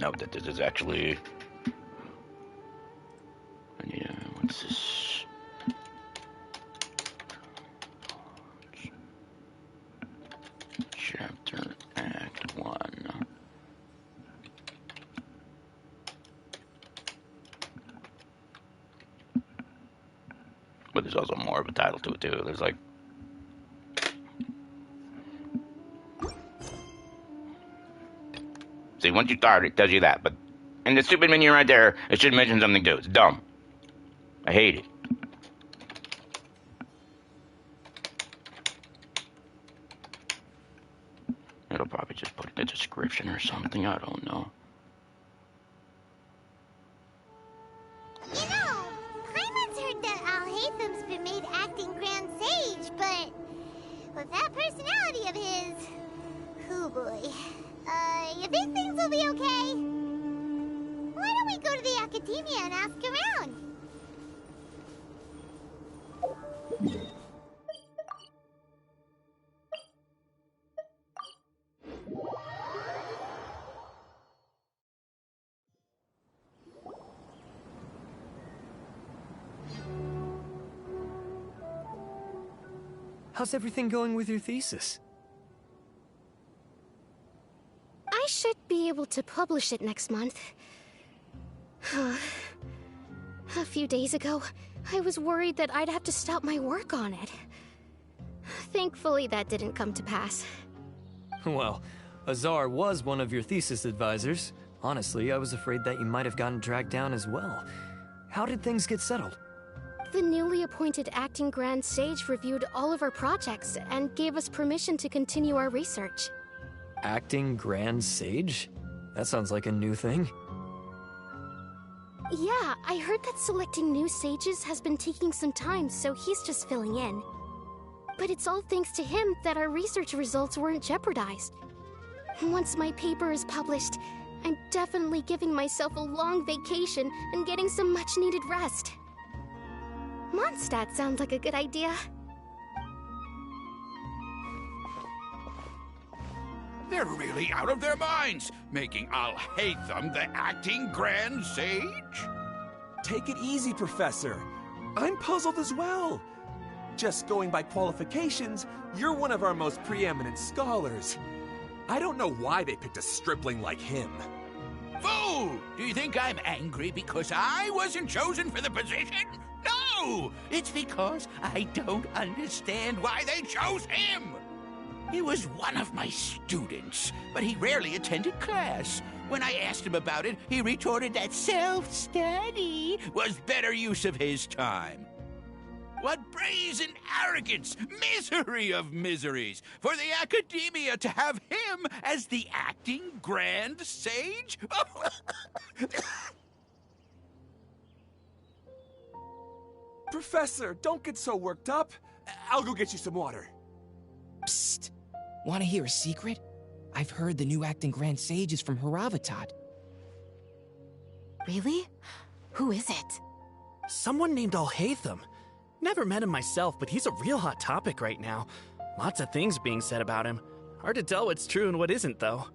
note that this is actually... Yeah, what's this? Chapter Act 1. But there's also more of a title to it too. There's like... See, once you start, it tells you that, but in the stupid menu right there, it should mention something too. It's dumb. I hate it. It'll probably just put in the description or something, I don't know. You know, Paimon's heard that Alhaitham's been made acting Grand Sage, but with that personality of his, oh boy. You think things will be okay? Why don't we go to the academia and ask around? How's everything going with your thesis? I should be able to publish it next month. A few days ago, I was worried that I'd have to stop my work on it. Thankfully, that didn't come to pass. Well, Azar was one of your thesis advisors. Honestly, I was afraid that you might have gotten dragged down as well. How did things get settled? The newly appointed acting Grand Sage reviewed all of our projects and gave us permission to continue our research. Acting Grand Sage? That sounds like a new thing. Yeah, I heard that selecting new sages has been taking some time, so he's just filling in. But it's all thanks to him that our research results weren't jeopardized. Once my paper is published, I'm definitely giving myself a long vacation and getting some much-needed rest. Mondstadt sounds like a good idea. They're really out of their minds, making Alhaitham the acting Grand Sage? Take it easy, Professor. I'm puzzled as well. Just going by qualifications, you're one of our most preeminent scholars. I don't know why they picked a stripling like him. Fool! Do you think I'm angry because I wasn't chosen for the position? No! It's because I don't understand why they chose him! He was one of my students, but he rarely attended class. When I asked him about it, he retorted that self-study was better use of his time. What brazen arrogance, misery of miseries, for the academia to have him as the acting Grand Sage? Professor, don't get so worked up. I'll go get you some water. Psst. Want to hear a secret? I've heard the new acting Grand Sage is from Haravatat. Really? Who is it? Someone named Alhaitham. Never met him myself, but he's a real hot topic right now. Lots of things being said about him. Hard to tell what's true and what isn't, though.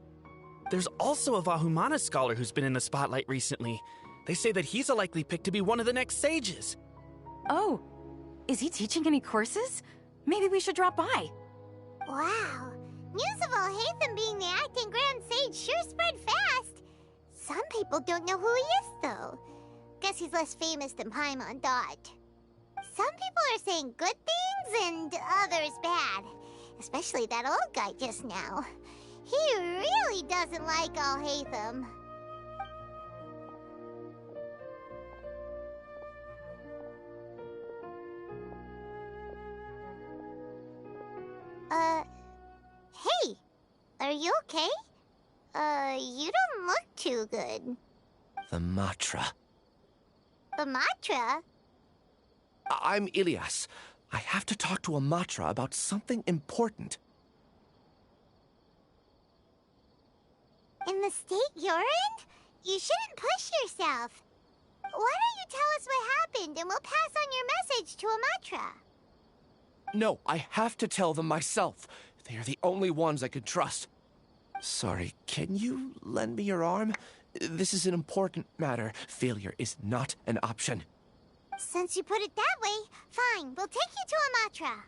There's also a Vahumana scholar who's been in the spotlight recently. They say that he's a likely pick to be one of the next sages. Oh, is he teaching any courses? Maybe we should drop by. Wow. News of Alhaitham being the acting Grand Sage sure spread fast. Some people don't know who he is, though. Guess he's less famous than Paimon thought. Some people are saying good things and others bad. Especially that old guy just now. He really doesn't like Alhaitham. Hey, are you okay? You don't look too good. The Matra. The Matra? I'm Ilias. I have to talk to a Matra about something important. In the state you're in? You shouldn't push yourself. Why don't you tell us what happened and we'll pass on your message to a Matra? No, I have to tell them myself. They are the only ones I can trust. Sorry, can you lend me your arm? This is an important matter. Failure is not an option. Since you put it that way, fine. We'll take you to Amatra.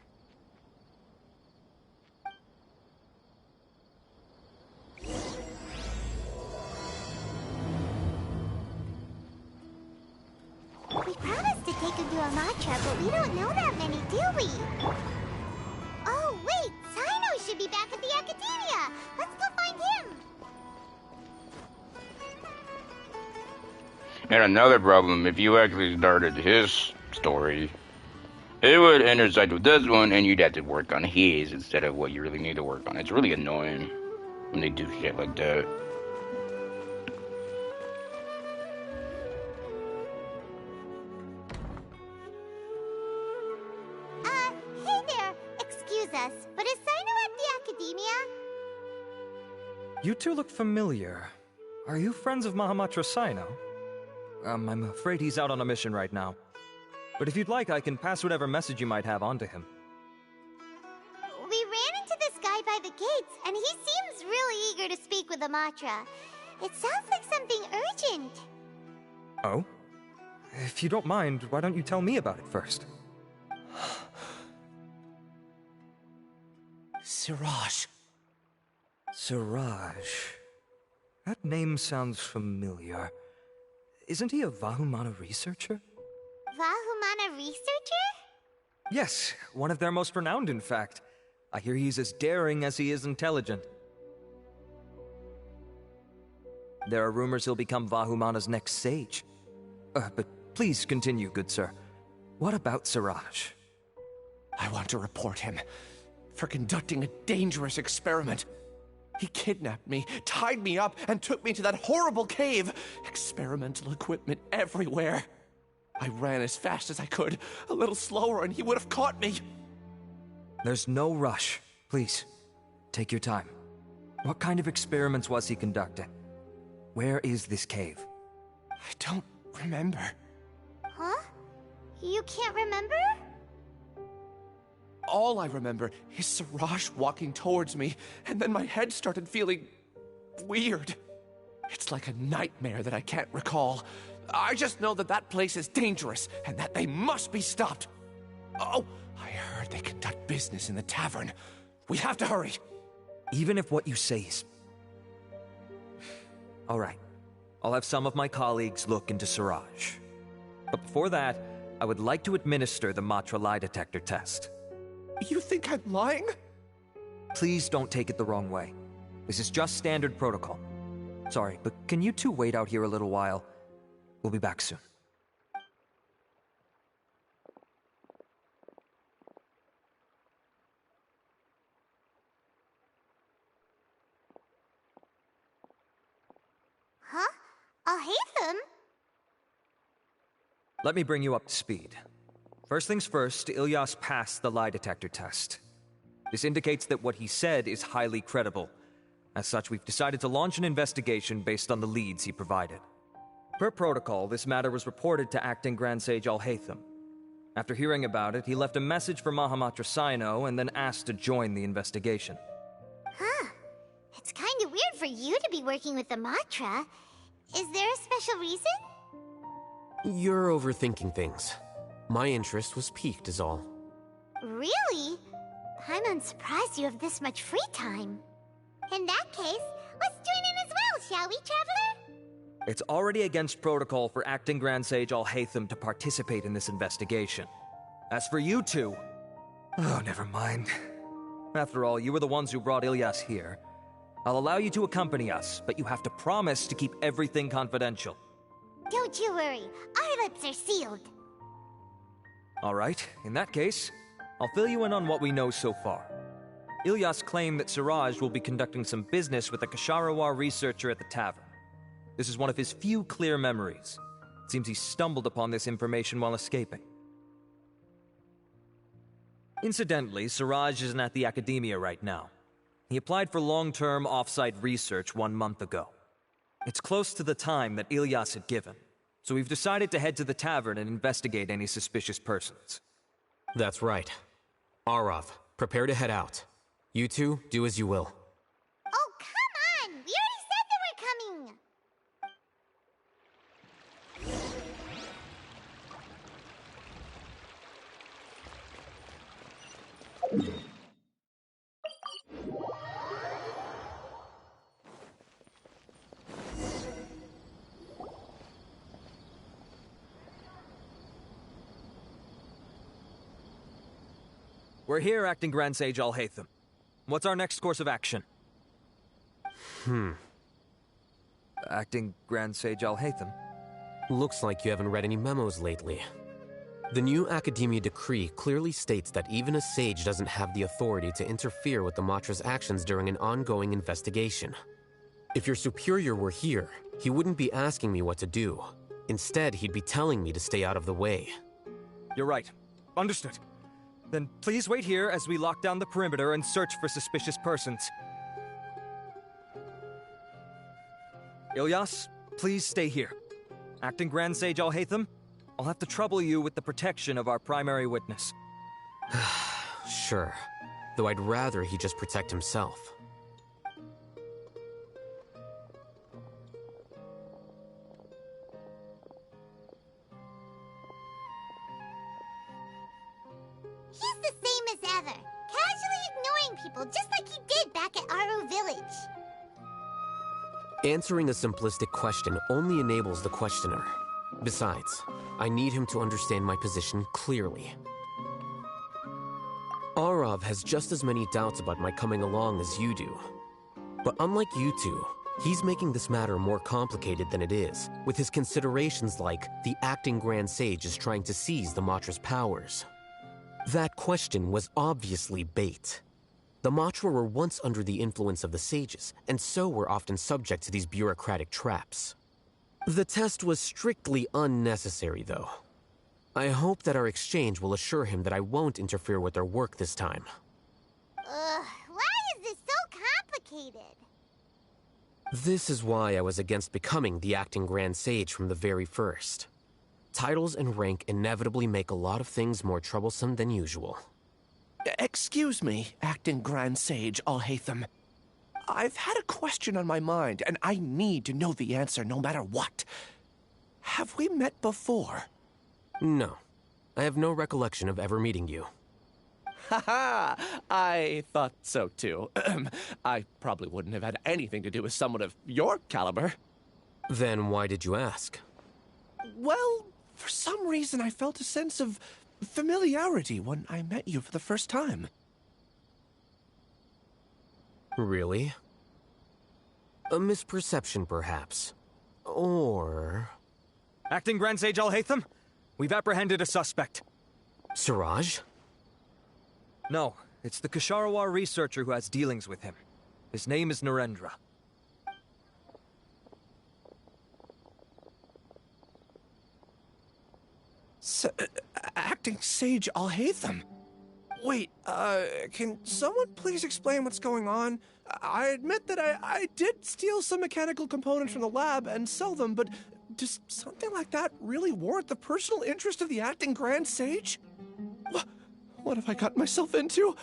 We promised to take him to Amatra, but we don't know that many, do we? Oh, wait! Sino should be back at the Academia! Let's go find him! And another problem, if you actually started his story, it would intersect with this one, and you'd have to work on his instead of what you really need to work on. It's really annoying when they do shit like that. Hey there! Excuse us, but is Sino at the Academia? You two look familiar. Are you friends of Mahamatra Sino? I'm afraid he's out on a mission right now. But if you'd like, I can pass whatever message you might have on to him. We ran into this guy by the gates, and he seems really eager to speak with Amatra. It sounds like something urgent. Oh? If you don't mind, why don't you tell me about it first? Siraj. Siraj. That name sounds familiar. Isn't he a Vahumana researcher? Vahumana researcher? Yes, one of their most renowned, in fact. I hear he's as daring as he is intelligent. There are rumors he'll become Vahumana's next sage. But please continue, good sir. What about Siraj? I want to report him for conducting a dangerous experiment. He kidnapped me, tied me up, and took me to that horrible cave. Experimental equipment everywhere. I ran as fast as I could, a little slower, and he would have caught me. There's no rush. Please, take your time. What kind of experiments was he conducting? Where is this cave? I don't remember. Huh? You can't remember? All I remember is Siraj walking towards me, and then my head started feeling weird. It's like a nightmare that I can't recall. I just know that that place is dangerous, and that they must be stopped. Oh, I heard they conduct business in the tavern. We have to hurry. Even if what you say is... All right. I'll have some of my colleagues look into Siraj. But before that, I would like to administer the Matra lie detector test. You think I'm lying? Please don't take it the wrong way. This is just standard protocol. Sorry, but can you two wait out here a little while? We'll be back soon. Huh? Alhaitham? Let me bring you up to speed. First things first, Ilyas passed the lie detector test. This indicates that what he said is highly credible. As such, we've decided to launch an investigation based on the leads he provided. Per protocol, this matter was reported to Acting Grand Sage Alhaitham. After hearing about it, he left a message for Mahamatra Sino and then asked to join the investigation. Huh. It's kind of weird for you to be working with the Matra. Is there a special reason? You're overthinking things. My interest was piqued is all. Really? I'm unsurprised you have this much free time. In that case, let's join in as well, shall we, Traveler? It's already against protocol for Acting Grand Sage Alhaitham to participate in this investigation. As for you two... Oh, never mind. After all, you were the ones who brought Ilyas here. I'll allow you to accompany us, but you have to promise to keep everything confidential. Don't you worry, our lips are sealed. All right, in that case, I'll fill you in on what we know so far. Ilyas claimed that Siraj will be conducting some business with a Kasharawar researcher at the tavern. This is one of his few clear memories. It seems he stumbled upon this information while escaping. Incidentally, Siraj isn't at the Academia right now. He applied for long-term off-site research 1 month ago. It's close to the time that Ilyas had given, so we've decided to head to the tavern and investigate any suspicious persons. That's right. Arav, prepare to head out. You two, do as you will. Oh, come on! We already said that we're coming! We're here, Acting Grand Sage Alhaitham. What's our next course of action? Acting Grand Sage Alhaitham? Looks like you haven't read any memos lately. The new Academia decree clearly states that even a sage doesn't have the authority to interfere with the Matra's actions during an ongoing investigation. If your superior were here, he wouldn't be asking me what to do. Instead, he'd be telling me to stay out of the way. You're right. Understood. Then please wait here as we lock down the perimeter and search for suspicious persons. Ilyas, please stay here. Acting Grand Sage Alhaitham, I'll have to trouble you with the protection of our primary witness. Sure. Though I'd rather he just protect himself. He's the same as ever, casually ignoring people just like he did back at Aru Village. Answering a simplistic question only enables the questioner. Besides, I need him to understand my position clearly. Arav has just as many doubts about my coming along as you do. But unlike you two, he's making this matter more complicated than it is, with his considerations like the acting Grand Sage is trying to seize the Matra's powers. That question was obviously bait. The Matra were once under the influence of the sages, and so were often subject to these bureaucratic traps. The test was strictly unnecessary, though. I hope that our exchange will assure him that I won't interfere with their work this time. Why is this so complicated? This is why I was against becoming the acting Grand Sage from the very first. Titles and rank inevitably make a lot of things more troublesome than usual. Excuse me, Acting Grand Sage Alhaitham. I've had a question on my mind, and I need to know the answer no matter what. Have we met before? No. I have no recollection of ever meeting you. Haha! I thought so too. I probably wouldn't have had anything to do with someone of your caliber. Then why did you ask? Well, for some reason I felt a sense of familiarity when I met you for the first time. Really? A misperception, perhaps. Or... Acting Grand Sage Alhaitham, we've apprehended a suspect. Siraj? No, it's the Ksharawar researcher who has dealings with him. His name is Narendra. Acting Sage Alhaitham? Wait, can someone please explain what's going on? I admit that I did steal some mechanical components from the lab and sell them, but does something like that really warrant the personal interest of the Acting Grand Sage? What have I gotten myself into?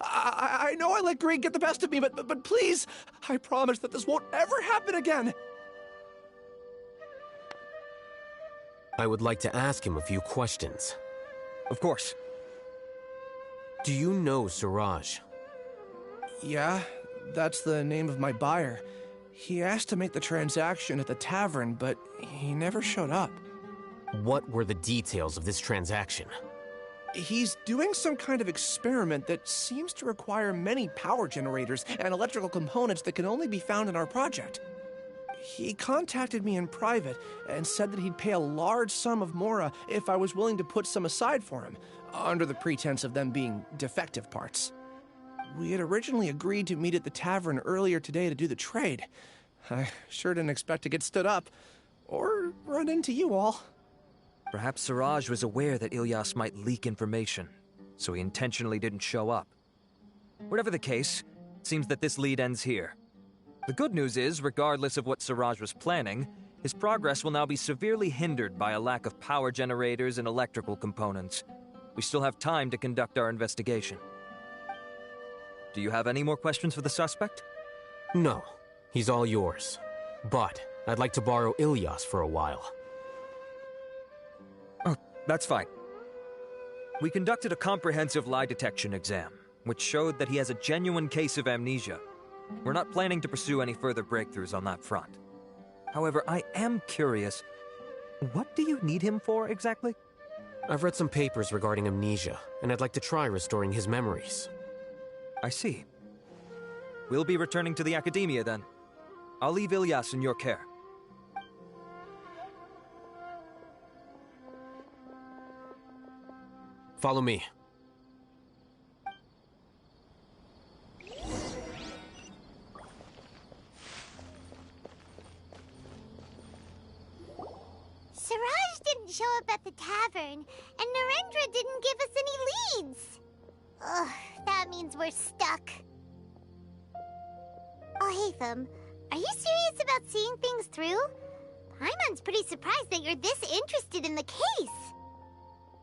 I know I let greed get the best of me, but please, I promise that this won't ever happen again. I would like to ask him a few questions. Of course. Do you know Siraj? Yeah, that's the name of my buyer. He asked to make the transaction at the tavern, but he never showed up. What were the details of this transaction? He's doing some kind of experiment that seems to require many power generators and electrical components that can only be found in our project. He contacted me in private and said that he'd pay a large sum of Mora if I was willing to put some aside for him, under the pretense of them being defective parts. We had originally agreed to meet at the tavern earlier today to do the trade. I sure didn't expect to get stood up, or run into you all. Perhaps Siraj was aware that Ilyas might leak information, so he intentionally didn't show up. Whatever the case, it seems that this lead ends here. The good news is, regardless of what Siraj was planning, his progress will now be severely hindered by a lack of power generators and electrical components. We still have time to conduct our investigation. Do you have any more questions for the suspect? No. He's all yours. But I'd like to borrow Ilyas for a while. Oh, that's fine. We conducted a comprehensive lie detection exam, which showed that he has a genuine case of amnesia. We're not planning to pursue any further breakthroughs on that front. However, I am curious, what do you need him for exactly? I've read some papers regarding amnesia, and I'd like to try restoring his memories. I see. We'll be returning to the Academia then. I'll leave Ilyas in your care. Follow me. Siraj didn't show up at the tavern, and Narendra didn't give us any leads. Ugh, that means we're stuck. Alhaitham, are you serious about seeing things through? Paimon's pretty surprised that you're this interested in the case.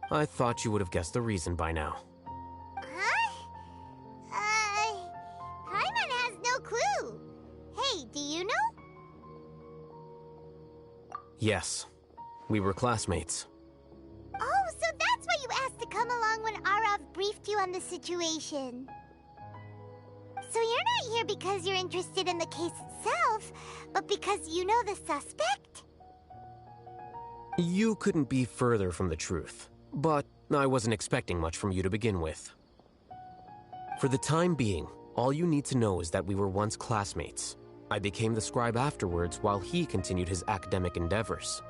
I thought you would have guessed the reason by now. Huh? Paimon has no clue. Hey, do you know? Yes. We were classmates. Oh, so that's why you asked to come along when Arav briefed you on the situation. So you're not here because you're interested in the case itself, but because you know the suspect? You couldn't be further from the truth, but I wasn't expecting much from you to begin with. For the time being, all you need to know is that we were once classmates. I became the scribe afterwards while he continued his academic endeavors.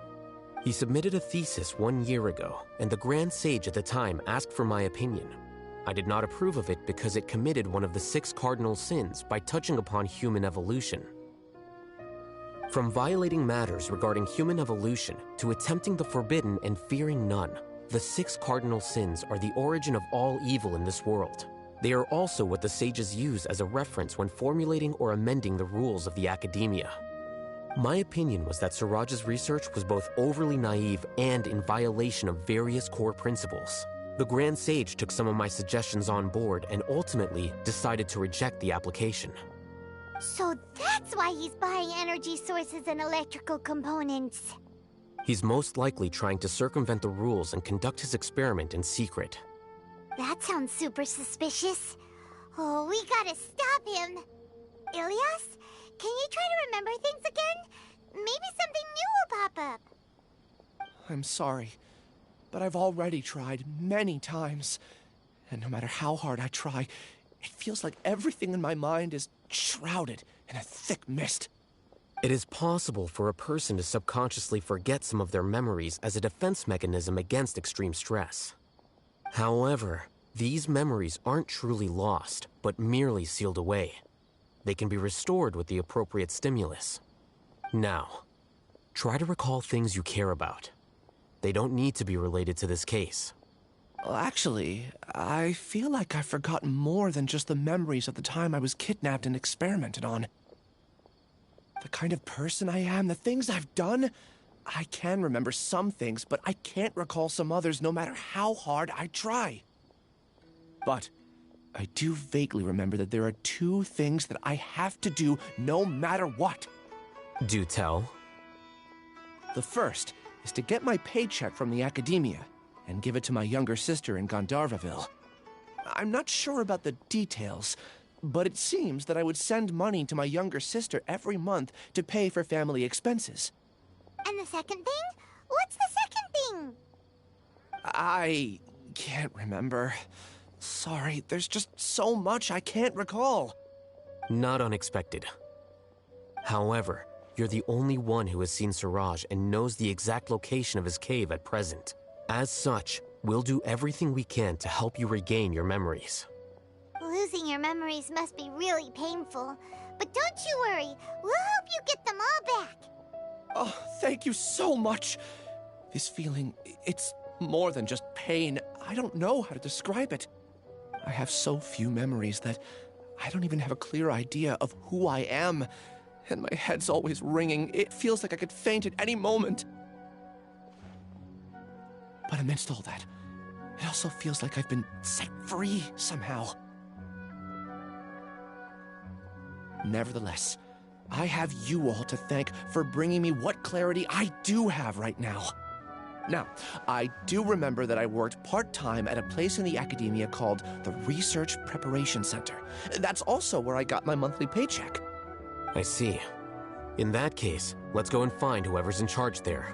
He submitted a thesis 1 year ago, and the Grand Sage at the time asked for my opinion. I did not approve of it because it committed one of the 6 cardinal sins by touching upon human evolution. From violating matters regarding human evolution to attempting the forbidden and fearing none, the 6 cardinal sins are the origin of all evil in this world. They are also what the sages use as a reference when formulating or amending the rules of the Academia. My opinion was that Siraj's research was both overly naive and in violation of various core principles. The Grand Sage took some of my suggestions on board and ultimately decided to reject the application. So that's why he's buying energy sources and electrical components. He's most likely trying to circumvent the rules and conduct his experiment in secret. That sounds super suspicious. Oh, we gotta stop him. Ilyas, can you try to remember things again? Maybe something new will pop up. I'm sorry, but I've already tried many times. And no matter how hard I try, it feels like everything in my mind is shrouded in a thick mist. It is possible for a person to subconsciously forget some of their memories as a defense mechanism against extreme stress. However, these memories aren't truly lost, but merely sealed away. They can be restored with the appropriate stimulus. Now, try to recall things you care about. They don't need to be related to this case. Well, actually, I feel like I've forgotten more than just the memories of the time I was kidnapped and experimented on. The kind of person I am, the things I've done, I can remember some things, but I can't recall some others no matter how hard I try. But I do vaguely remember that there are 2 things that I have to do no matter what. Do tell. The first is to get my paycheck from the Academia and give it to my younger sister in Gandharvaville. I'm not sure about the details, but it seems that I would send money to my younger sister every month to pay for family expenses. And the second thing? What's the second thing? I can't remember. Sorry, there's just so much I can't recall. Not unexpected. However, you're the only one who has seen Siraj and knows the exact location of his cave at present. As such, we'll do everything we can to help you regain your memories. Losing your memories must be really painful. But don't you worry, we'll help you get them all back. Oh, thank you so much. This feeling, it's more than just pain. I don't know how to describe it. I have so few memories that I don't even have a clear idea of who I am. And my head's always ringing. It feels like I could faint at any moment. But amidst all that, it also feels like I've been set free somehow. Nevertheless, I have you all to thank for bringing me what clarity I do have right now. Now, I do remember that I worked part-time at a place in the Academia called the Research Preparation Center. That's also where I got my monthly paycheck. I see. In that case, let's go and find whoever's in charge there.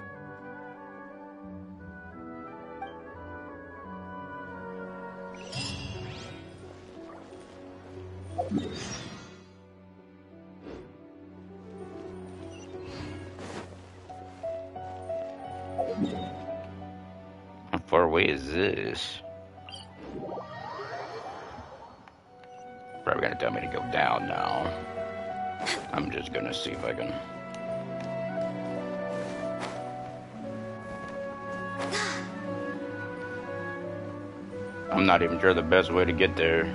How far away is this? Probably gonna tell me to go down now. I'm just gonna see if I can. I'm not even sure the best way to get there.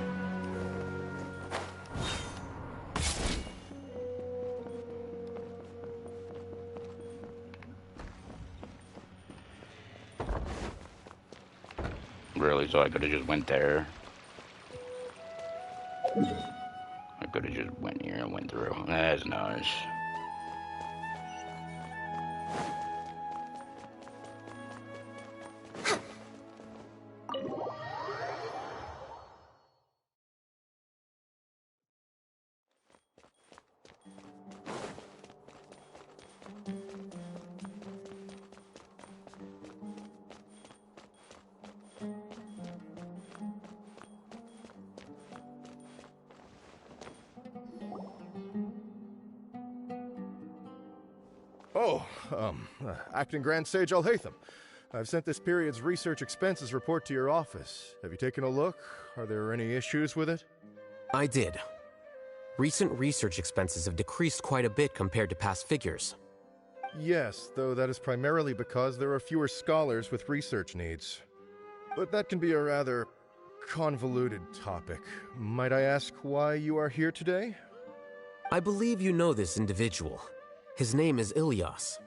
Really, so I could have just went there. I could have just went here and went through. That's nice. Acting Grand Sage Alhaitham. I've sent this period's research expenses report to your office. Have you taken a look? Are there any issues with it? I did. Recent research expenses have decreased quite a bit compared to past figures. Yes, though that is primarily because there are fewer scholars with research needs. But that can be a rather convoluted topic. Might I ask why you are here today? I believe you know this individual. His name is Ilyas.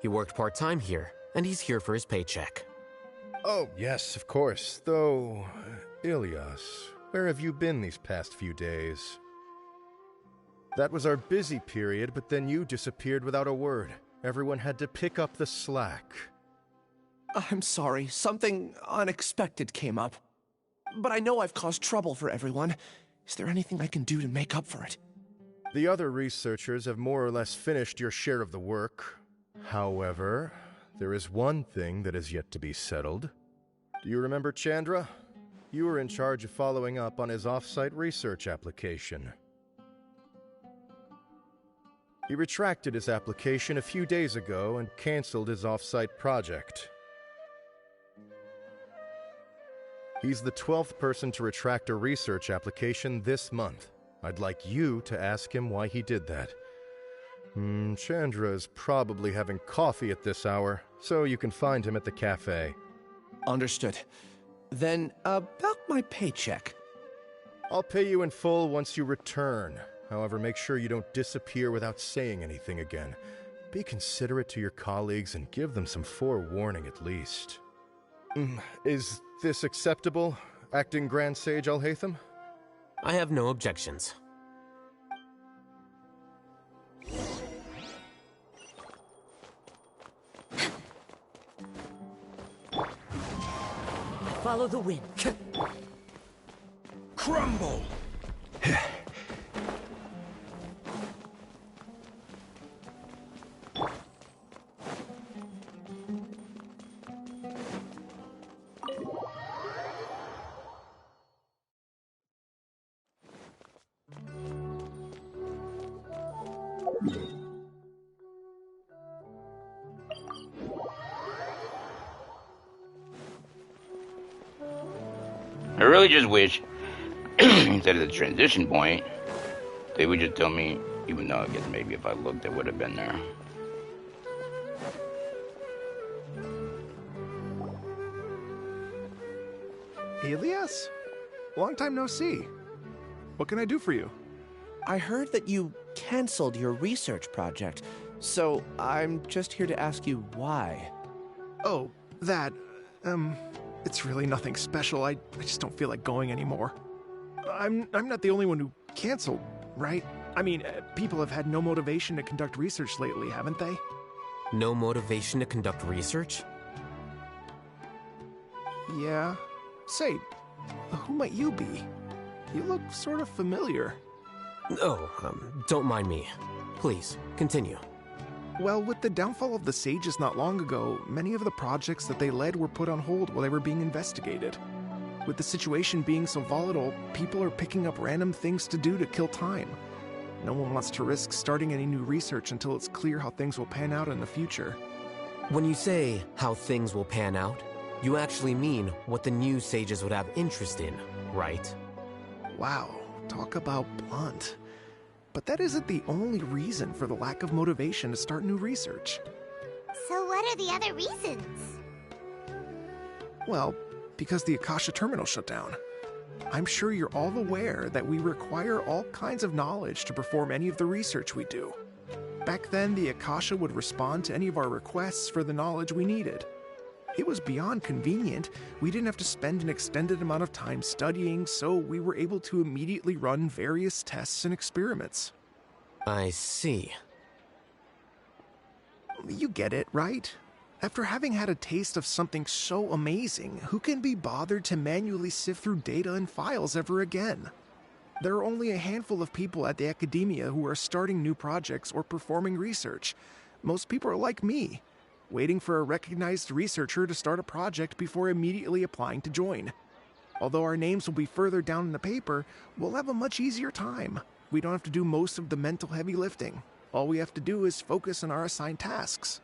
He worked part-time here, and he's here for his paycheck. Oh, yes, of course. Though, Ilyas, where have you been these past few days? That was our busy period, but then you disappeared without a word. Everyone had to pick up the slack. I'm sorry, something unexpected came up. But I know I've caused trouble for everyone. Is there anything I can do to make up for it? The other researchers have more or less finished your share of the work. However, there is one thing that is yet to be settled. Do you remember Chandra? You were in charge of following up on his off-site research application. He retracted his application a few days ago and canceled his off-site project. He's the 12th person to retract a research application this month. I'd like you to ask him why he did that. Chandra is probably having coffee at this hour, so you can find him at the cafe. Understood. Then, about my paycheck. I'll pay you in full once you return. However, make sure you don't disappear without saying anything again. Be considerate to your colleagues and give them some forewarning at least. Is this acceptable, Acting Grand Sage Alhaitham? I have no objections. Follow the wind. Crumble! I really just wish, instead of the transition point, they would just tell me, even though I guess maybe if I looked, it would have been there. Ilyas? Long time no see. What can I do for you? I heard that you canceled your research project, so I'm just here to ask you why. Oh, that, it's really nothing special. I just don't feel like going anymore. I'm not the only one who canceled, right? I mean, people have had no motivation to conduct research lately, haven't they? No motivation to conduct research? Yeah. Say, who might you be? You look sort of familiar. Oh, don't mind me. Please, continue. Well, with the downfall of the Sages not long ago, many of the projects that they led were put on hold while they were being investigated. With the situation being so volatile, people are picking up random things to do to kill time. No one wants to risk starting any new research until it's clear how things will pan out in the future. When you say how things will pan out, you actually mean what the new sages would have interest in, right? Wow, talk about blunt. But that isn't the only reason for the lack of motivation to start new research. So what are the other reasons? Well, because the Akasha terminal shut down. I'm sure you're all aware that we require all kinds of knowledge to perform any of the research we do. Back then, the Akasha would respond to any of our requests for the knowledge we needed. It was beyond convenient. We didn't have to spend an extended amount of time studying, so we were able to immediately run various tests and experiments. I see. You get it, right? After having had a taste of something so amazing, who can be bothered to manually sift through data and files ever again? There are only a handful of people at the academia who are starting new projects or performing research. Most people are like me, waiting for a recognized researcher to start a project before immediately applying to join. Although our names will be further down in the paper, we'll have a much easier time. We don't have to do most of the mental heavy lifting. All we have to do is focus on our assigned tasks.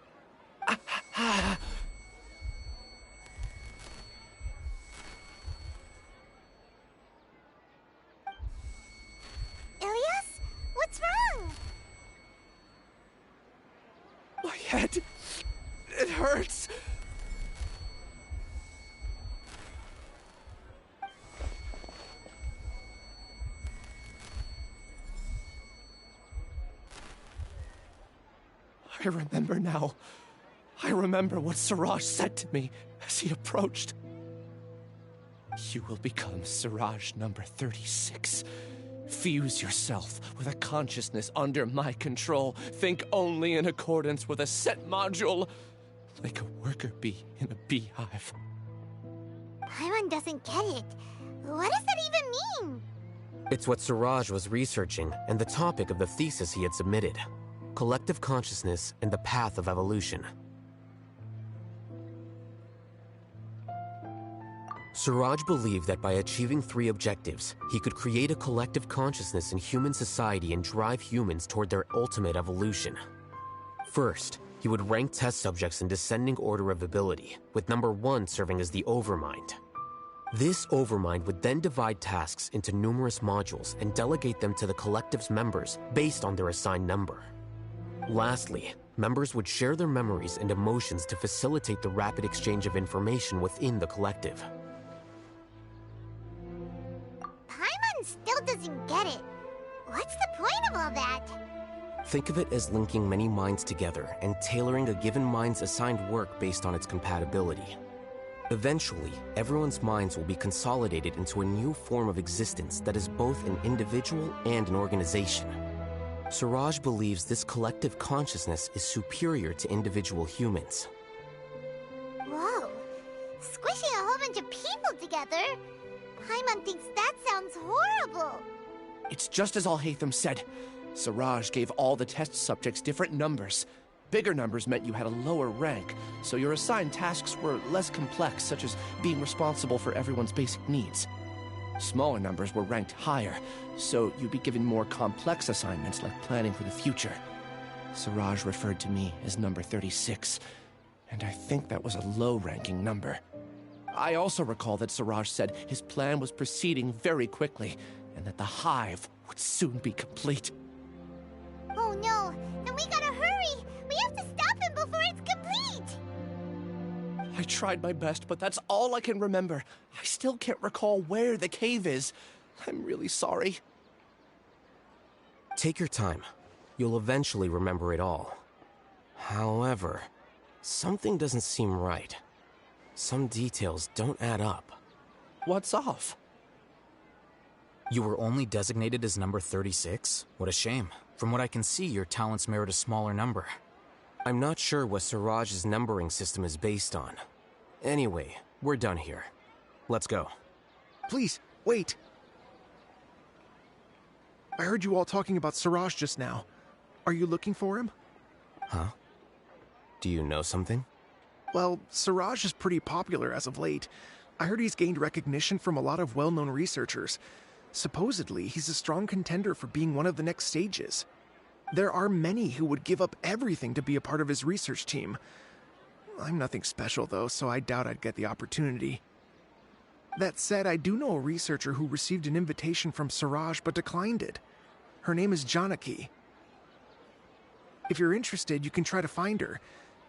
Ilias? What's wrong? My head. It hurts. I remember now. I remember what Siraj said to me as he approached. You will become Siraj number 36. Fuse yourself with a consciousness under my control. Think only in accordance with a set module, like a worker bee in a beehive. Paimon doesn't get it. What does that even mean? It's what Siraj was researching and the topic of the thesis he had submitted. Collective consciousness and the path of evolution. Siraj believed that by achieving 3 objectives, he could create a collective consciousness in human society and drive humans toward their ultimate evolution. First, he would rank test subjects in descending order of ability, with number 1 serving as the Overmind. This Overmind would then divide tasks into numerous modules and delegate them to the collective's members based on their assigned number. Lastly, members would share their memories and emotions to facilitate the rapid exchange of information within the collective. Paimon still doesn't get it. What's the point of all that? Think of it as linking many minds together and tailoring a given mind's assigned work based on its compatibility. Eventually, everyone's minds will be consolidated into a new form of existence that is both an individual and an organization. Siraj believes this collective consciousness is superior to individual humans. Whoa. Squishing a whole bunch of people together? Paimon thinks that sounds horrible. It's just as Alhaitham said. Siraj gave all the test subjects different numbers. Bigger numbers meant you had a lower rank, so your assigned tasks were less complex, such as being responsible for everyone's basic needs. Smaller numbers were ranked higher, so you'd be given more complex assignments like planning for the future. Siraj referred to me as number 36, and I think that was a low-ranking number. I also recall that Siraj said his plan was proceeding very quickly, and that the hive would soon be complete. Oh no, then we gotta hurry! We have to stop him before it's complete! I tried my best, but that's all I can remember. I still can't recall where the cave is. I'm really sorry. Take your time. You'll eventually remember it all. However, something doesn't seem right. Some details don't add up. What's off? You were only designated as number 36? What a shame. From what I can see, your talents merit a smaller number. I'm not sure what Siraj's numbering system is based on. Anyway, we're done here. Let's go. Please, wait. I heard you all talking about Siraj just now. Are you looking for him? Huh? Do you know something? Well, Siraj is pretty popular as of late. I heard he's gained recognition from a lot of well-known researchers. Supposedly, he's a strong contender for being one of the next sages. There are many who would give up everything to be a part of his research team. I'm nothing special, though, so I doubt I'd get the opportunity. That said, I do know a researcher who received an invitation from Siraj but declined it. Her name is Janaki. If you're interested, you can try to find her.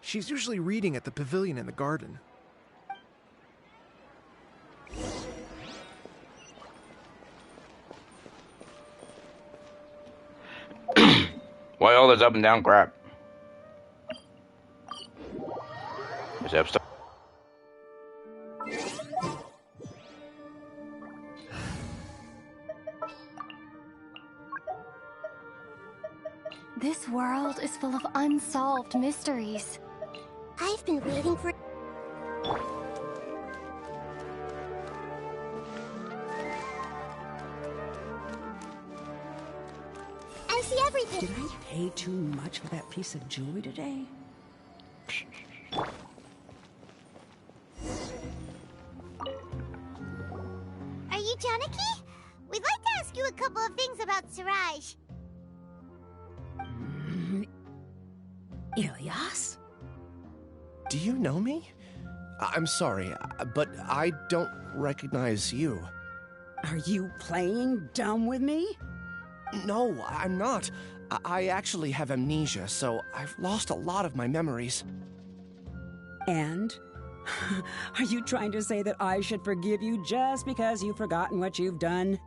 She's usually reading at the pavilion in the garden. Why all this up and down crap? Is that stuff? This world is full of unsolved mysteries. I've been waiting for... I see everything. Did I pay too much for that piece of jewelry today? Are you Janaki? We'd like to ask you a couple of things about Siraj. Ilyas? Do you know me? I'm sorry, but I don't recognize you. Are you playing dumb with me? No, I'm not. I actually have amnesia, so I've lost a lot of my memories. And? Are you trying to say that I should forgive you just because you've forgotten what you've done?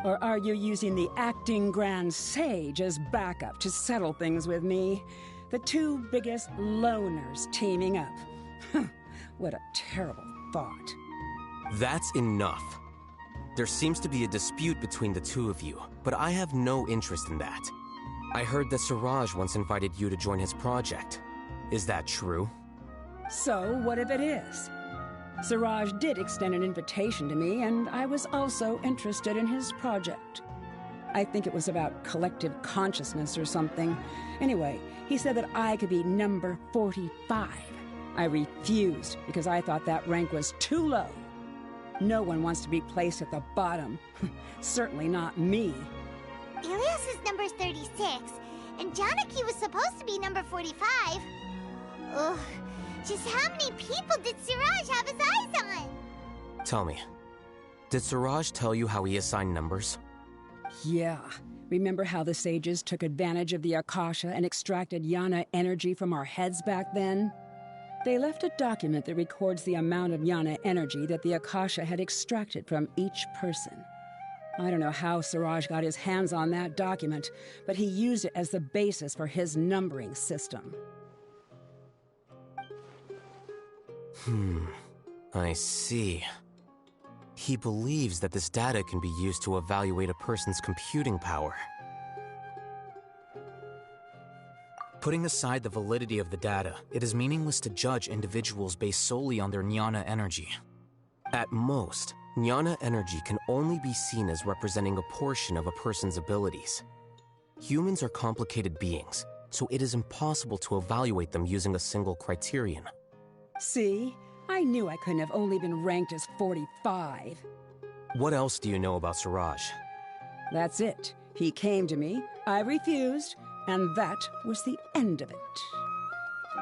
Or are you using the acting Grand Sage as backup to settle things with me? The two biggest loners teaming up. What a terrible thought. That's enough. There seems to be a dispute between the two of you, but I have no interest in that. I heard that Siraj once invited you to join his project. Is that true? So, what if it is? Siraj did extend an invitation to me, and I was also interested in his project. I think it was about collective consciousness or something. Anyway, he said that I could be number 45. I refused because I thought that rank was too low. No one wants to be placed at the bottom. Certainly not me. Ilyas is number 36, and Janaki was supposed to be number 45. Ugh, just how many people did Siraj have his eyes on? Tell me, did Siraj tell you how he assigned numbers? Yeah. Remember how the sages took advantage of the Akasha and extracted Yana energy from our heads back then? They left a document that records the amount of Yana energy that the Akasha had extracted from each person. I don't know how Siraj got his hands on that document, but he used it as the basis for his numbering system. I see. He believes that this data can be used to evaluate a person's computing power. Putting aside the validity of the data, it is meaningless to judge individuals based solely on their Jnana energy. At most, Jnana energy can only be seen as representing a portion of a person's abilities. Humans are complicated beings, so it is impossible to evaluate them using a single criterion. See? I knew I couldn't have only been ranked as 45. What else do you know about Siraj? That's it. He came to me, I refused, and that was the end of it.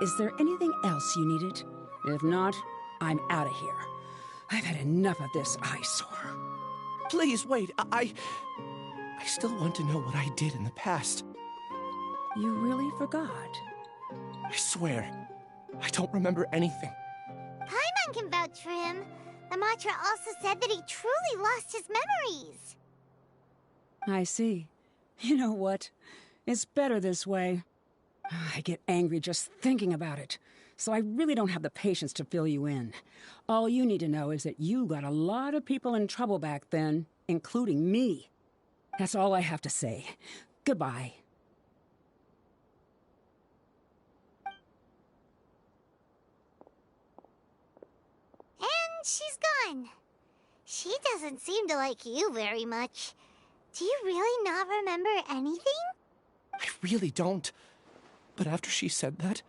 Is there anything else you needed? If not, I'm out of here. I've had enough of this eyesore. Please, wait, I still want to know what I did in the past. You really forgot? I swear, I don't remember anything. Paimon can vouch for him. The mantra also said that he truly lost his memories. I see. You know what? It's better this way. I get angry just thinking about it, so I really don't have the patience to fill you in. All you need to know is that you got a lot of people in trouble back then, including me. That's all I have to say. Goodbye. And she's gone. She doesn't seem to like you very much. Do you really not remember anything? I really don't. But after she said that,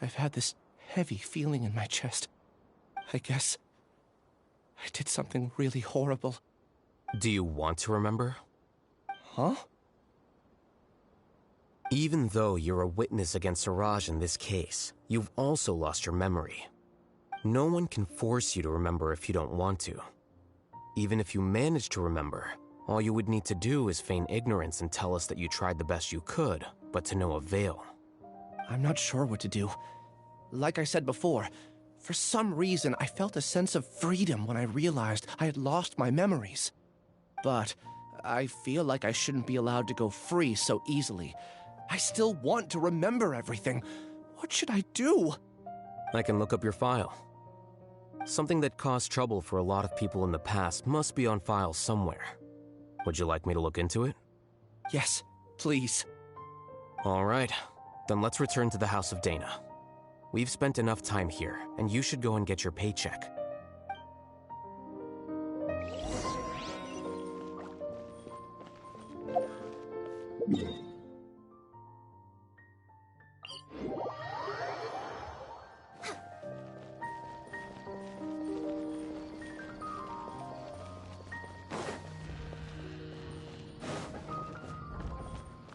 I've had this heavy feeling in my chest. I guess I did something really horrible. Do you want to remember? Huh? Even though you're a witness against Siraj in this case, you've also lost your memory. No one can force you to remember if you don't want to. Even if you manage to remember, all you would need to do is feign ignorance and tell us that you tried the best you could, but to no avail. I'm not sure what to do. Like I said before, for some reason I felt a sense of freedom when I realized I had lost my memories. But I feel like I shouldn't be allowed to go free so easily. I still want to remember everything. What should I do? I can look up your file. Something that caused trouble for a lot of people in the past must be on file somewhere. Would you like me to look into it? Yes, please. All right, then let's return to the House of Dana. We've spent enough time here, and you should go and get your paycheck.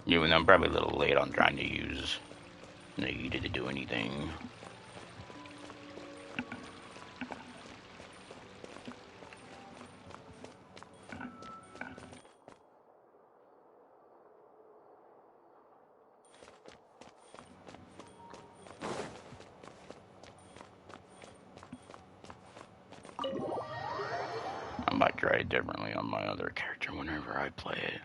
Even though I'm probably a little late on trying to use Need to do anything. I might try it differently on my other character whenever I play it.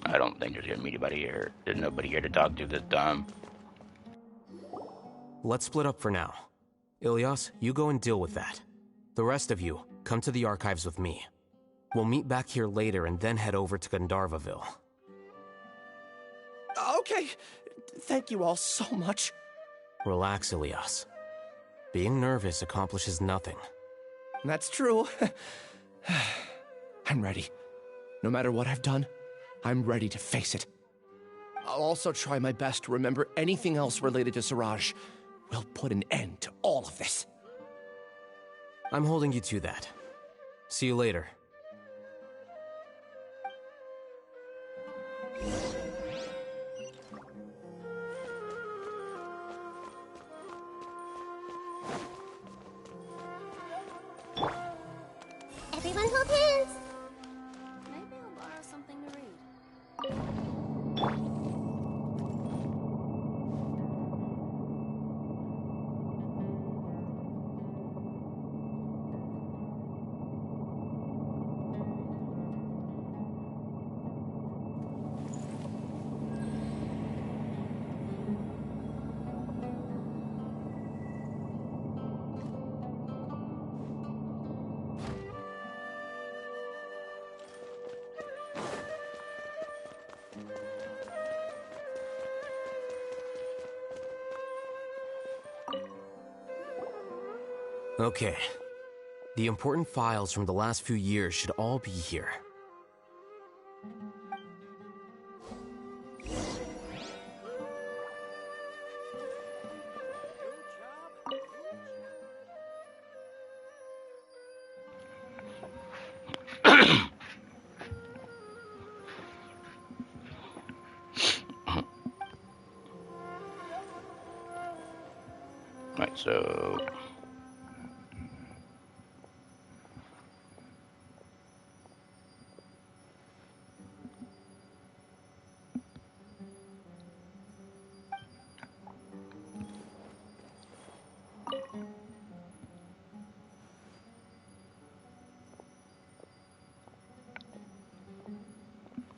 I don't think there's gonna be anybody here. There's nobody here to talk to this time. Let's split up for now. Ilyas, you go and deal with that. The rest of you, come to the archives with me. We'll meet back here later and then head over to Gandharvaville. Okay. Thank you all so much. Relax, Ilyas. Being nervous accomplishes nothing. That's true. I'm ready. No matter what I've done, I'm ready to face it. I'll also try my best to remember anything else related to Siraj. We'll put an end to all of this. I'm holding you to that. See you later. Everyone hold hands. Maybe I'll borrow something to read. Okay. The important files from the last few years should all be here. Right, so...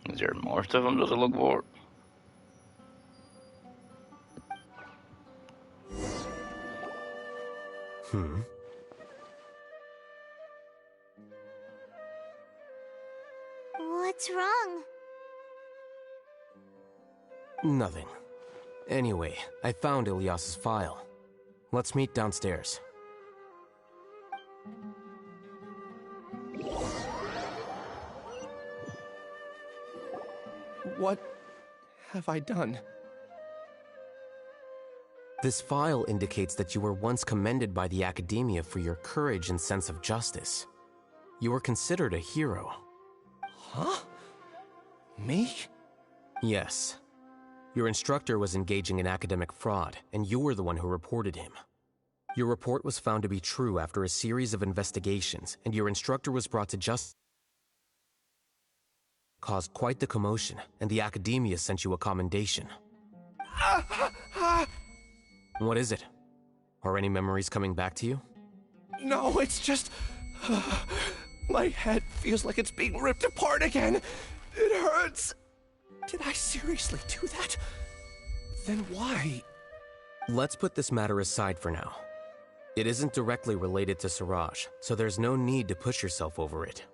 Is there more stuff I'm supposed to look for? What's wrong? Nothing. Anyway, I found Ilyas's file. Let's meet downstairs. What have I done? This file indicates that you were once commended by the Academia for your courage and sense of justice. You were considered a hero. Huh? Me? Yes. Your instructor was engaging in academic fraud, and you were the one who reported him. Your report was found to be true after a series of investigations, and your instructor was brought to justice. Caused quite the commotion, and the Academia sent you a commendation. What is it? Are any memories coming back to you? No, it's just... my head feels like it's being ripped apart again. It hurts. Did I seriously do that? Then why? Let's put this matter aside for now. It isn't directly related to Siraj, so there's no need to push yourself over it.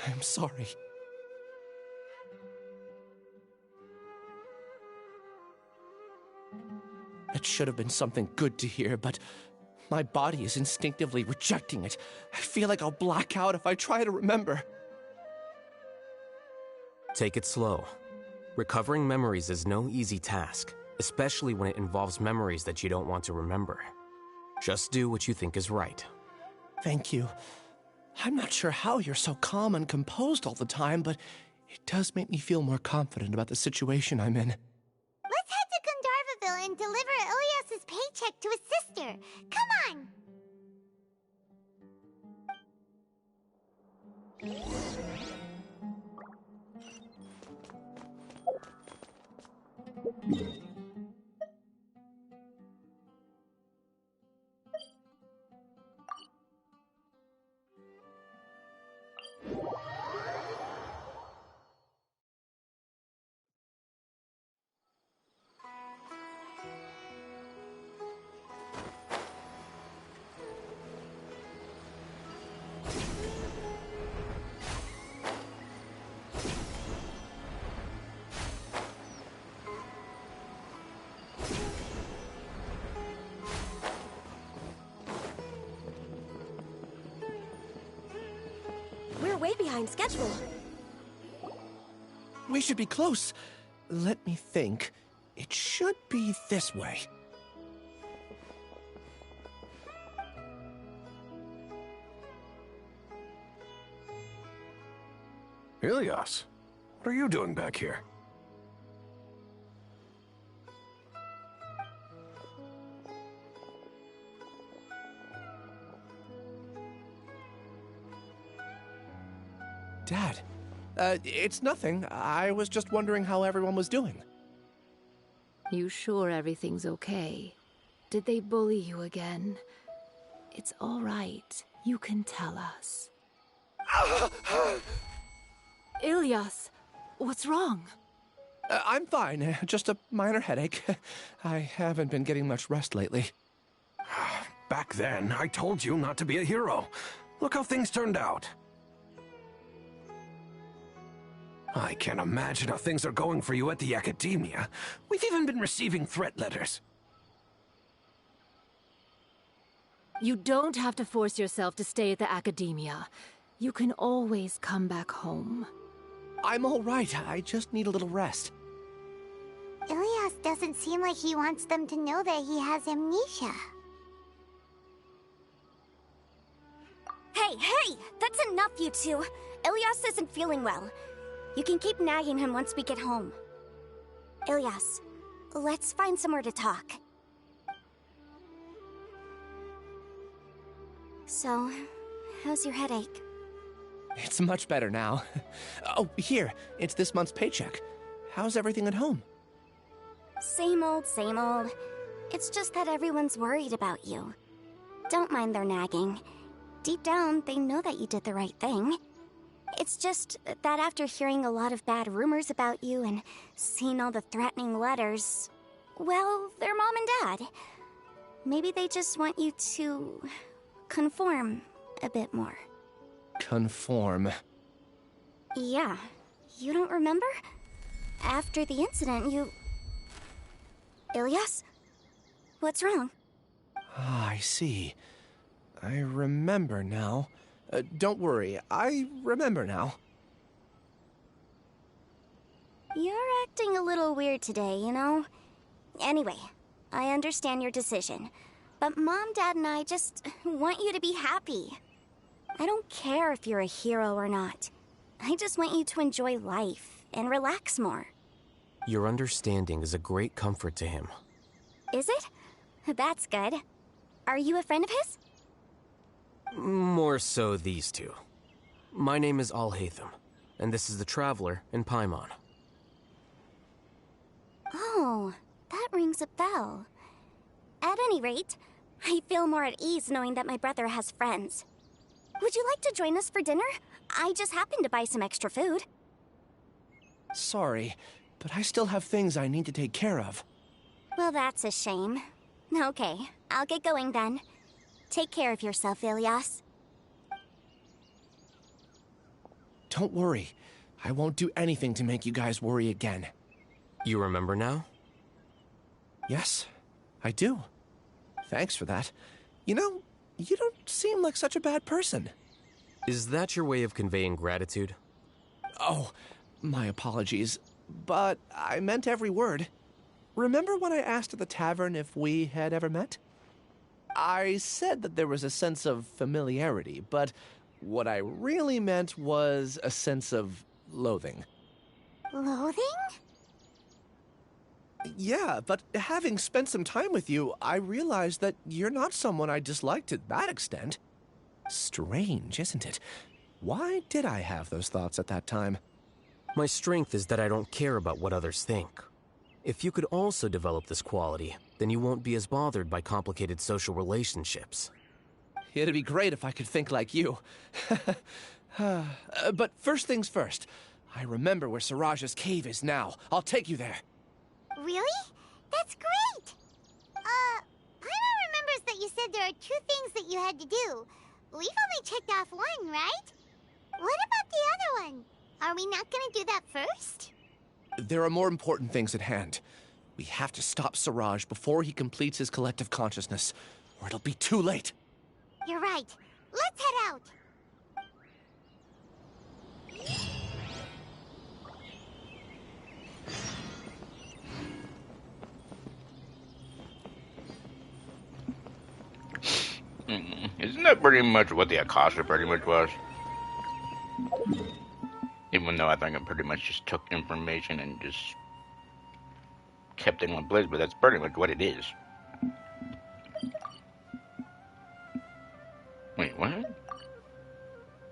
I'm sorry. It should have been something good to hear, but my body is instinctively rejecting it. I feel like I'll black out if I try to remember. Take it slow. Recovering memories is no easy task, especially when it involves memories that you don't want to remember. Just do what you think is right. Thank you. I'm not sure how you're so calm and composed all the time, but it does make me feel more confident about the situation I'm in. Let's head to Gandharvaville and deliver Ilyas's paycheck to his sister. Come on! We're way behind schedule. We should be close. Let me think. It should be this way. Ilyas, what are you doing back here? Dad, it's nothing. I was just wondering how everyone was doing. You sure everything's okay? Did they bully you again? It's all right. You can tell us. Ilyas, what's wrong? I'm fine. Just a minor headache. I haven't been getting much rest lately. Back then, I told you not to be a hero. Look how things turned out. I can't imagine how things are going for you at the Academia. We've even been receiving threat letters. You don't have to force yourself to stay at the Academia. You can always come back home. I'm all right. I just need a little rest. Ilyas doesn't seem like he wants them to know that he has amnesia. Hey! That's enough, you two. Ilyas isn't feeling well. You can keep nagging him once we get home. Ilyas, let's find somewhere to talk. So, how's your headache? It's much better now. Oh, here. It's this month's paycheck. How's everything at home? Same old, same old. It's just that everyone's worried about you. Don't mind their nagging. Deep down, they know that you did the right thing. It's just that after hearing a lot of bad rumors about you and seeing all the threatening letters, well, they're mom and dad. Maybe they just want you to conform a bit more. Conform. Yeah. You don't remember? After the incident, you... Ilyas? What's wrong? Ah, I see. I remember now. Don't worry, I remember now. You're acting a little weird today, you know? Anyway, I understand your decision. But Mom, Dad, and I just want you to be happy. I don't care if you're a hero or not. I just want you to enjoy life and relax more. Your understanding is a great comfort to him. Is it? That's good. Are you a friend of his? More so these two. My name is Alhaitham, and this is the Traveler in Paimon. Oh, that rings a bell. At any rate, I feel more at ease knowing that my brother has friends. Would you like to join us for dinner? I just happened to buy some extra food. Sorry, but I still have things I need to take care of. Well, that's a shame. Okay, I'll get going then. Take care of yourself, Ilyas. Don't worry. I won't do anything to make you guys worry again. You remember now? Yes, I do. Thanks for that. You know, you don't seem like such a bad person. Is that your way of conveying gratitude? Oh, my apologies. But I meant every word. Remember when I asked at the tavern if we had ever met? I said that there was a sense of familiarity, but what I really meant was a sense of loathing. Loathing? Yeah, but having spent some time with you, I realized that you're not someone I dislike to that extent. Strange, isn't it? Why did I have those thoughts at that time? My strength is that I don't care about what others think. If you could also develop this quality, then you won't be as bothered by complicated social relationships. It'd be great if I could think like you. But first things first. I remember where Siraj's cave is now. I'll take you there. Really? That's great! Paimon remembers that you said there are 2 things that you had to do. We've only checked off 1, right? What about the other one? Are we not gonna do that first? There are more important things at hand. We have to stop Siraj before he completes his collective consciousness, or it'll be too late. You're right. Let's head out. Isn't that pretty much what the Akasha pretty much was? Even though I think it pretty much just took information and just kept it in one place, but that's pretty much what it is. Wait, what?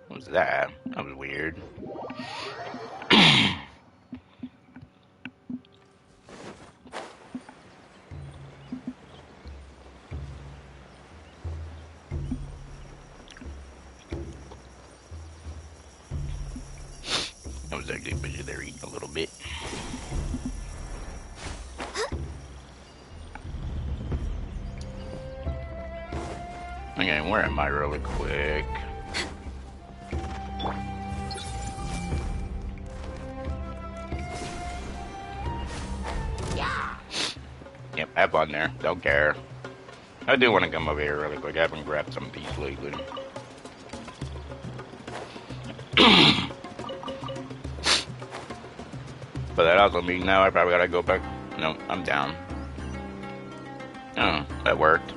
What was that? That was weird. I was actually busy there eating a little bit. Okay, where am I really quick? Yep, have fun there. Don't care. I do want to come over here really quick. I haven't grabbed some of these lately. But that also means now I probably gotta go back. No, I'm down. Oh, that worked.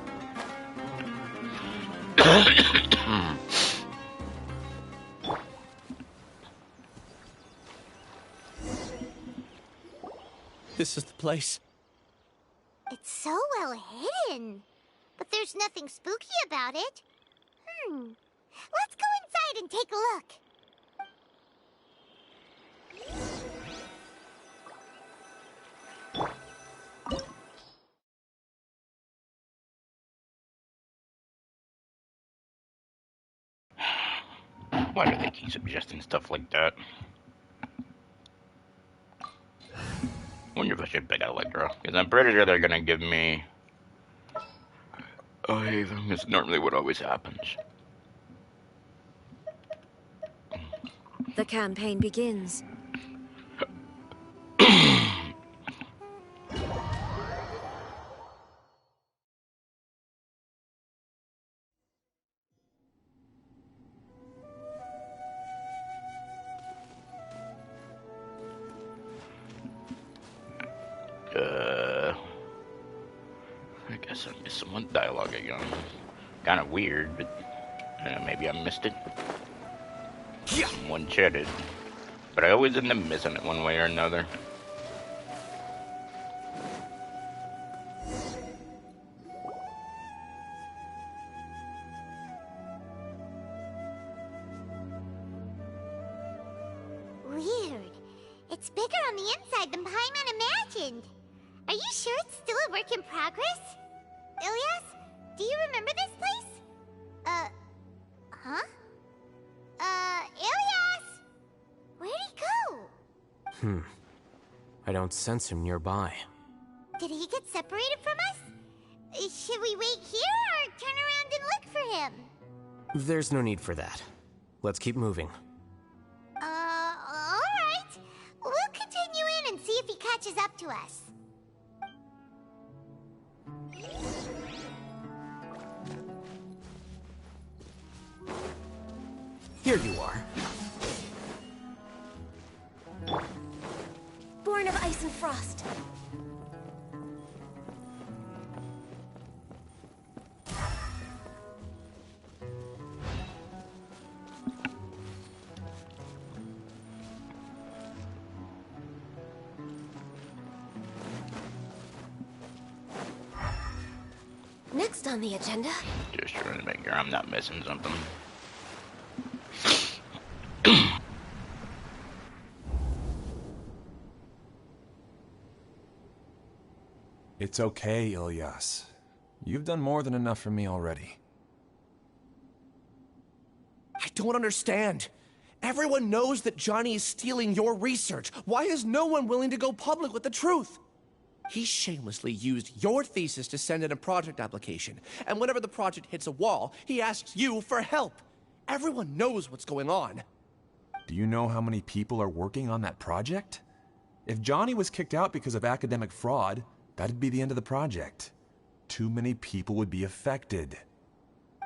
This is the place. It's so well hidden. But there's nothing spooky about it. Let's go inside and take a look. Why do they keep suggesting stuff like that? Wonder if I should pick Electro, because I'm pretty sure they're gonna give me Alhaitham. It's normally what always happens. The campaign begins. missed some dialogue again. Kind of weird, but maybe I missed it. Someone chatted, but I always end up missing it one way or another. Weird. It's bigger on the inside than Paimon imagined. Are you sure it's still a work in progress? Ilias, do you remember this place? Huh? Ilias! Where'd he go? I don't sense him nearby. Did he get separated from us? Should we wait here or turn around and look for him? There's no need for that. Let's keep moving. Alright. We'll continue in and see if he catches up to us. Here you are. Born of ice and frost. Next on the agenda. Just trying to make sure I'm not missing something. It's okay, Ilyas. You've done more than enough for me already. I don't understand. Everyone knows that Johnny is stealing your research. Why is no one willing to go public with the truth? He shamelessly used your thesis to send in a project application, and whenever the project hits a wall, he asks you for help. Everyone knows what's going on. Do you know how many people are working on that project? If Johnny was kicked out because of academic fraud, that'd be the end of the project. Too many people would be affected.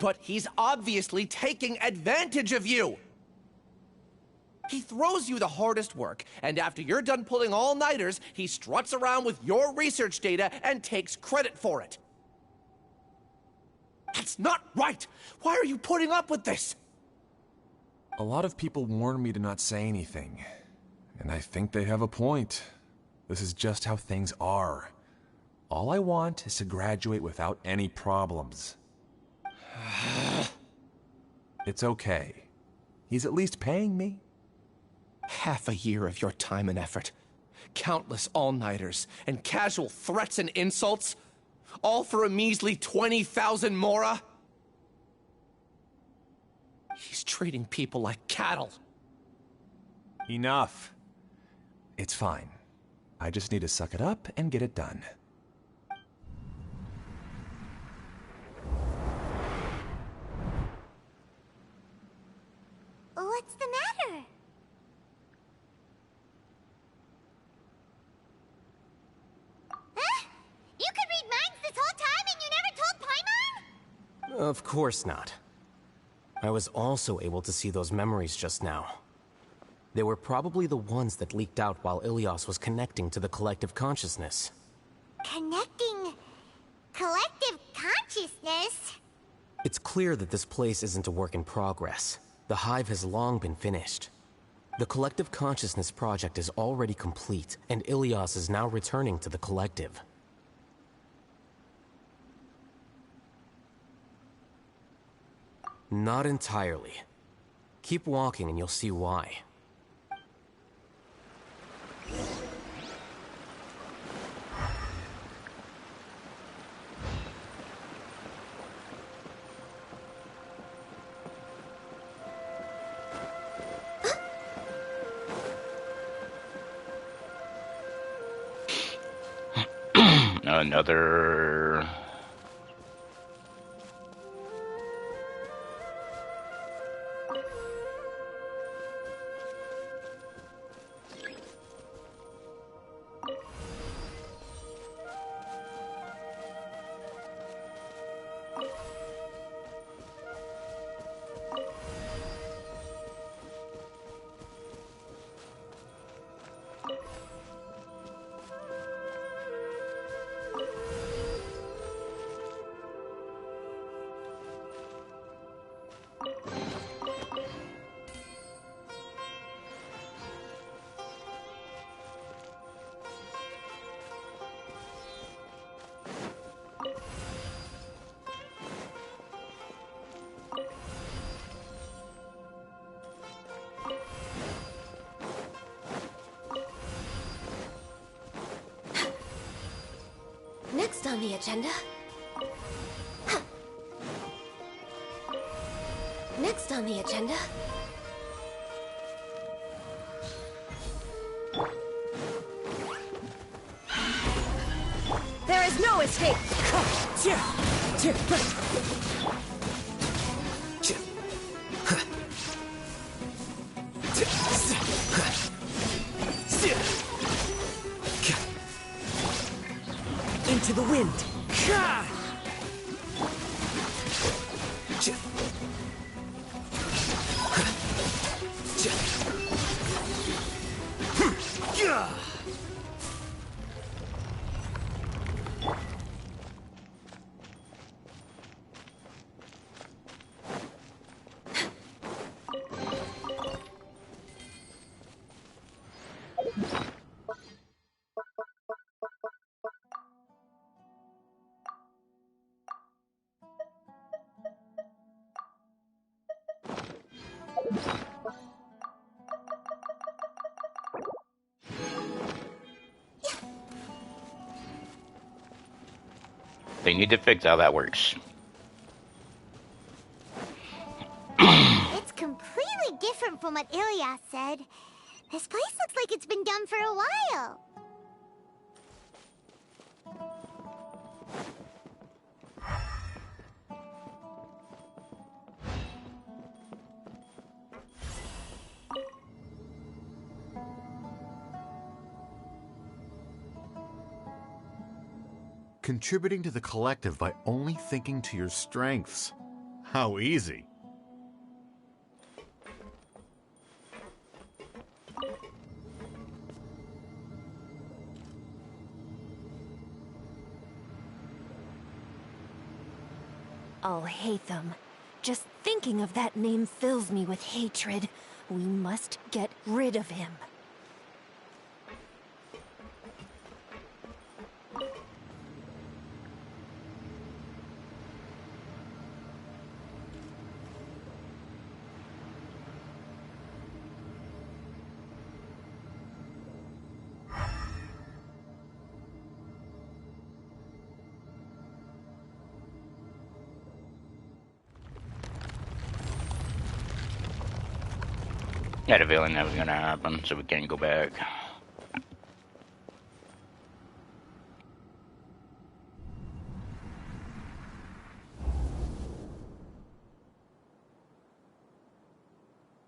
But he's obviously taking advantage of you! He throws you the hardest work, and after you're done pulling all-nighters, he struts around with your research data and takes credit for it. That's not right! Why are you putting up with this? A lot of people warn me to not say anything, and I think they have a point. This is just how things are. All I want is to graduate without any problems. It's okay. He's at least paying me. Half a year of your time and effort. Countless all-nighters and casual threats and insults. All for a measly 20,000 mora? He's treating people like cattle. Enough. It's fine. I just need to suck it up and get it done. What's the matter? Huh? You could read minds this whole time and you never told Paimon? Of course not. I was also able to see those memories just now. They were probably the ones that leaked out while Ilias was connecting to the collective consciousness. Connecting collective consciousness? It's clear that this place isn't a work in progress. The hive has long been finished. The collective consciousness project is already complete, and Ilias is now returning to the collective. Not entirely. Keep walking and you'll see why. Another... on the agenda? Next on the agenda... There is no escape! Into the wind! They need to fix how that works. It's completely different from what Ilyas said. This place looks like it's been done for a while. Contributing to the collective by only thinking to your strengths. How easy. Alhaitham. Just thinking of that name fills me with hatred. We must get rid of him. I had a feeling that was gonna happen, so we can't go back.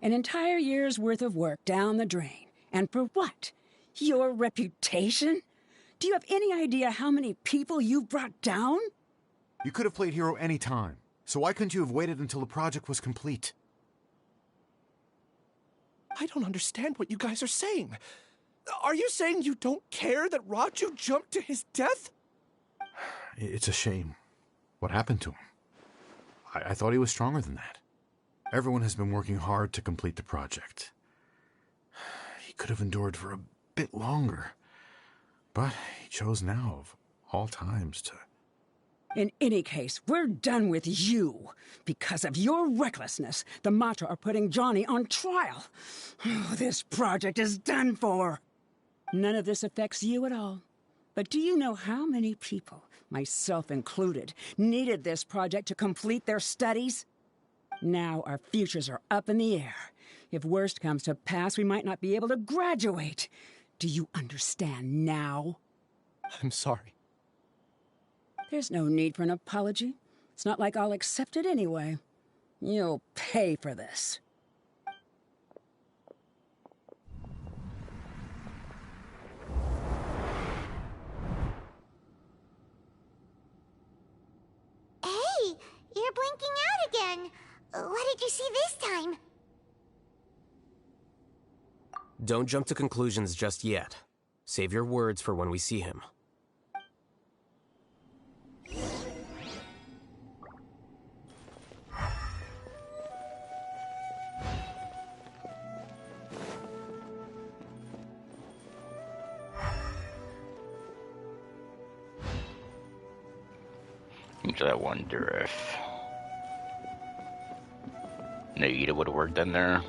An entire year's worth of work down the drain. And for what? Your reputation? Do you have any idea how many people you've brought down? You could have played hero any time, so why couldn't you have waited until the project was complete? I don't understand what you guys are saying. Are you saying you don't care that Raju jumped to his death? It's a shame. What happened to him? I thought he was stronger than that. Everyone has been working hard to complete the project. He could have endured for a bit longer. But he chose now, of all times, to... In any case, we're done with you. Because of your recklessness, the Matra are putting Johnny on trial. This project is done for. None of this affects you at all. But do you know how many people, myself included, needed this project to complete their studies? Now our futures are up in the air. If worst comes to pass, we might not be able to graduate. Do you understand now? I'm sorry. There's no need for an apology. It's not like I'll accept it anyway. You'll pay for this. Hey, you're blinking out again. What did you see this time? Don't jump to conclusions just yet. Save your words for when we see him. I wonder if Naida would have worked in there.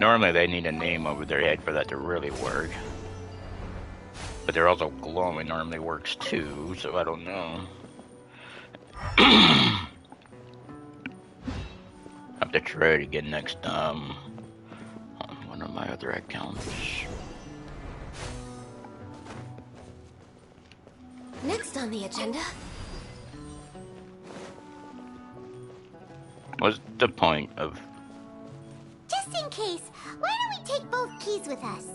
Normally they need a name over their head for that to really work. But they're also glowing normally works too, so I don't know. Have to try it again next time on one of my other accounts. Next on the agenda. What's the point of... Just in case, why don't we take both keys with us?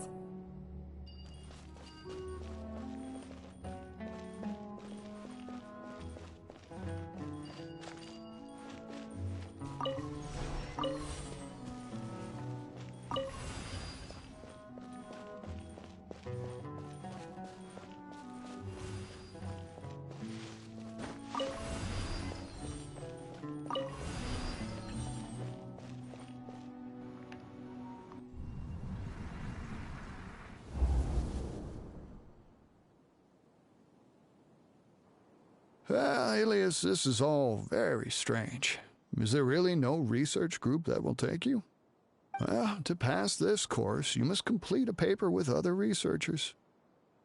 Alias, this is all very strange. Is there really no research group that will take you? Well, to pass this course, you must complete a paper with other researchers.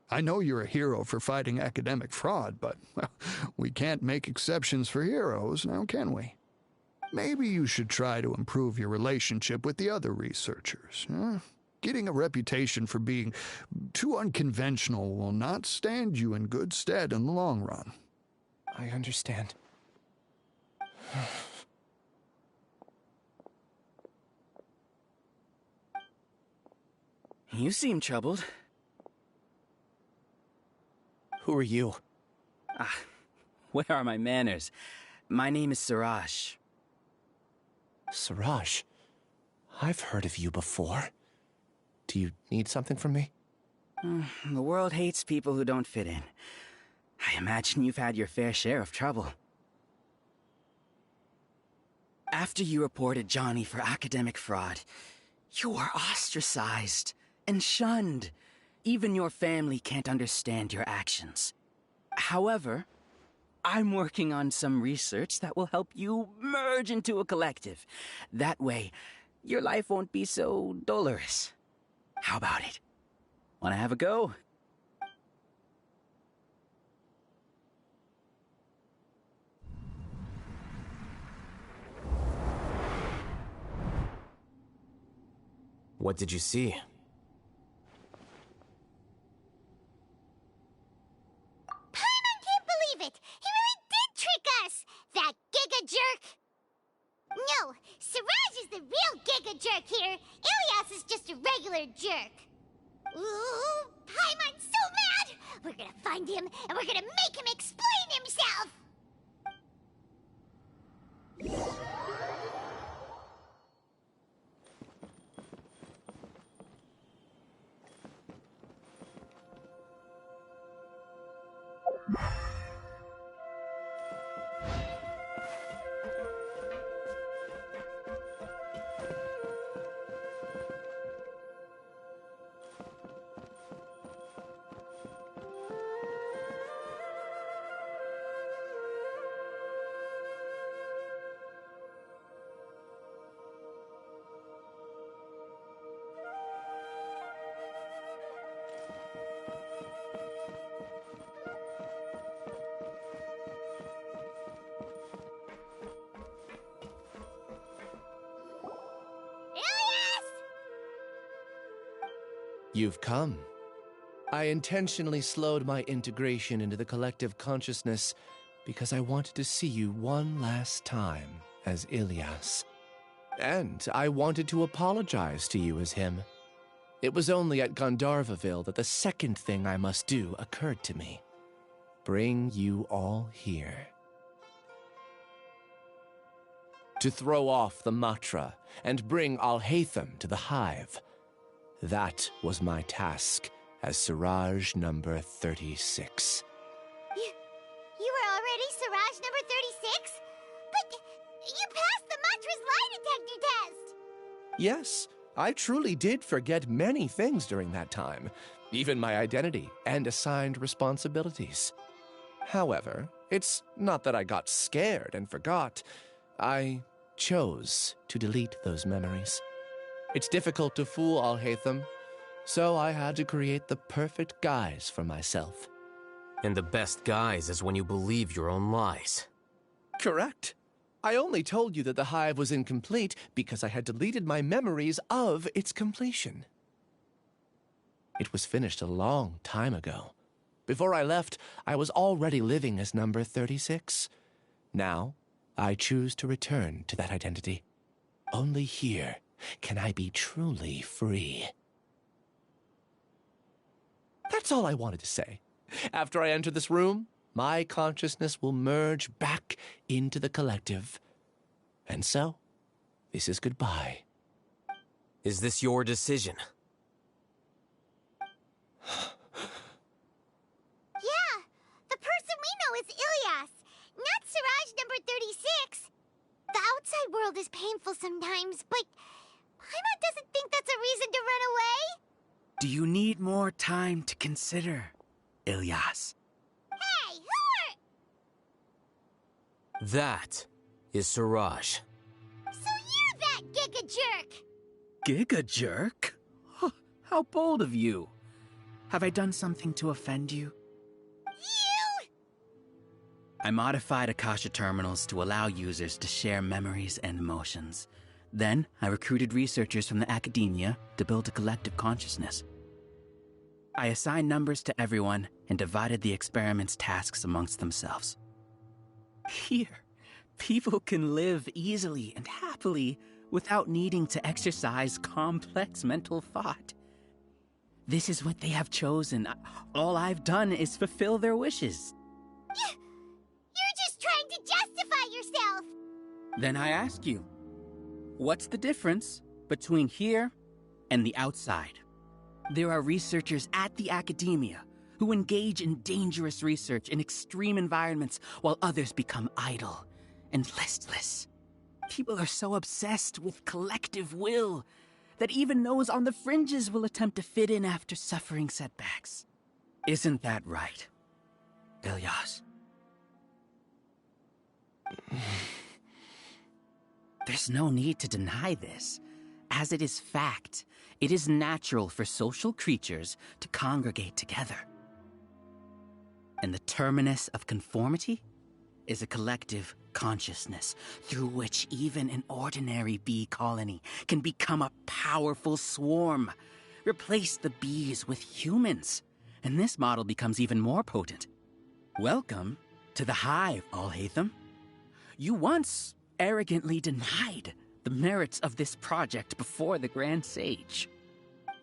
I know you're a hero for fighting academic fraud, but we can't make exceptions for heroes, now can we? Maybe you should try to improve your relationship with the other researchers. Getting a reputation for being too unconventional will not stand you in good stead in the long run. I understand. You seem troubled. Who are you? Where are my manners? My name is Siraj. Siraj? I've heard of you before. Do you need something from me? The world hates people who don't fit in. I imagine you've had your fair share of trouble. After you reported Johnny for academic fraud, you were ostracized and shunned. Even your family can't understand your actions. However, I'm working on some research that will help you merge into a collective. That way, your life won't be so dolorous. How about it? Wanna have a go? What did you see? Paimon can't believe it! He really did trick us! That giga jerk! No, Siraj is the real giga jerk here. Ilias is just a regular jerk. Ooh, Paimon's so mad! We're gonna find him, and we're gonna make him explain himself! You've come. I intentionally slowed my integration into the collective consciousness because I wanted to see you one last time as Ilias. And I wanted to apologize to you as him. It was only at Gandharvaville that the second thing I must do occurred to me. Bring you all here. To throw off the Matra and bring Alhaitham to the hive. That was my task as Siraj number 36. You were already Siraj number 36? But you passed the Matra's lie detector test! Yes, I truly did forget many things during that time, even my identity and assigned responsibilities. However, it's not that I got scared and forgot. I chose to delete those memories. It's difficult to fool Alhaitham, so I had to create the perfect guise for myself. And the best guise is when you believe your own lies. Correct. I only told you that the hive was incomplete because I had deleted my memories of its completion. It was finished a long time ago. Before I left, I was already living as number 36. Now, I choose to return to that identity. Only here can I be truly free. That's all I wanted to say. After I enter this room, my consciousness will merge back into the collective. And so, this is goodbye. Is this your decision? Yeah, the person we know is Ilyas, not Siraj number 36. The outside world is painful sometimes, but Paimon doesn't think that's a reason to run away. Do you need more time to consider, Ilyas? Hey, who are... That is Siraj. So you're that giga jerk! Giga jerk? Huh, how bold of you. Have I done something to offend you? You! I modified Akasha terminals to allow users to share memories and emotions. Then, I recruited researchers from the academia to build a collective consciousness. I assigned numbers to everyone and divided the experiment's tasks amongst themselves. Here, people can live easily and happily without needing to exercise complex mental thought. This is what they have chosen. All I've done is fulfill their wishes. You're just trying to justify yourself! Then I ask you, what's the difference between here and the outside? There are researchers at the academia who engage in dangerous research in extreme environments while others become idle and listless. People are so obsessed with collective will that even those on the fringes will attempt to fit in after suffering setbacks. Isn't that right, Ilyas? There's no need to deny this, as it is fact. It is natural for social creatures to congregate together. And the terminus of conformity is a collective consciousness through which even an ordinary bee colony can become a powerful swarm. Replace the bees with humans, and this model becomes even more potent. Welcome to the hive, Alhaitham. You once arrogantly denied the merits of this project before the Grand Sage.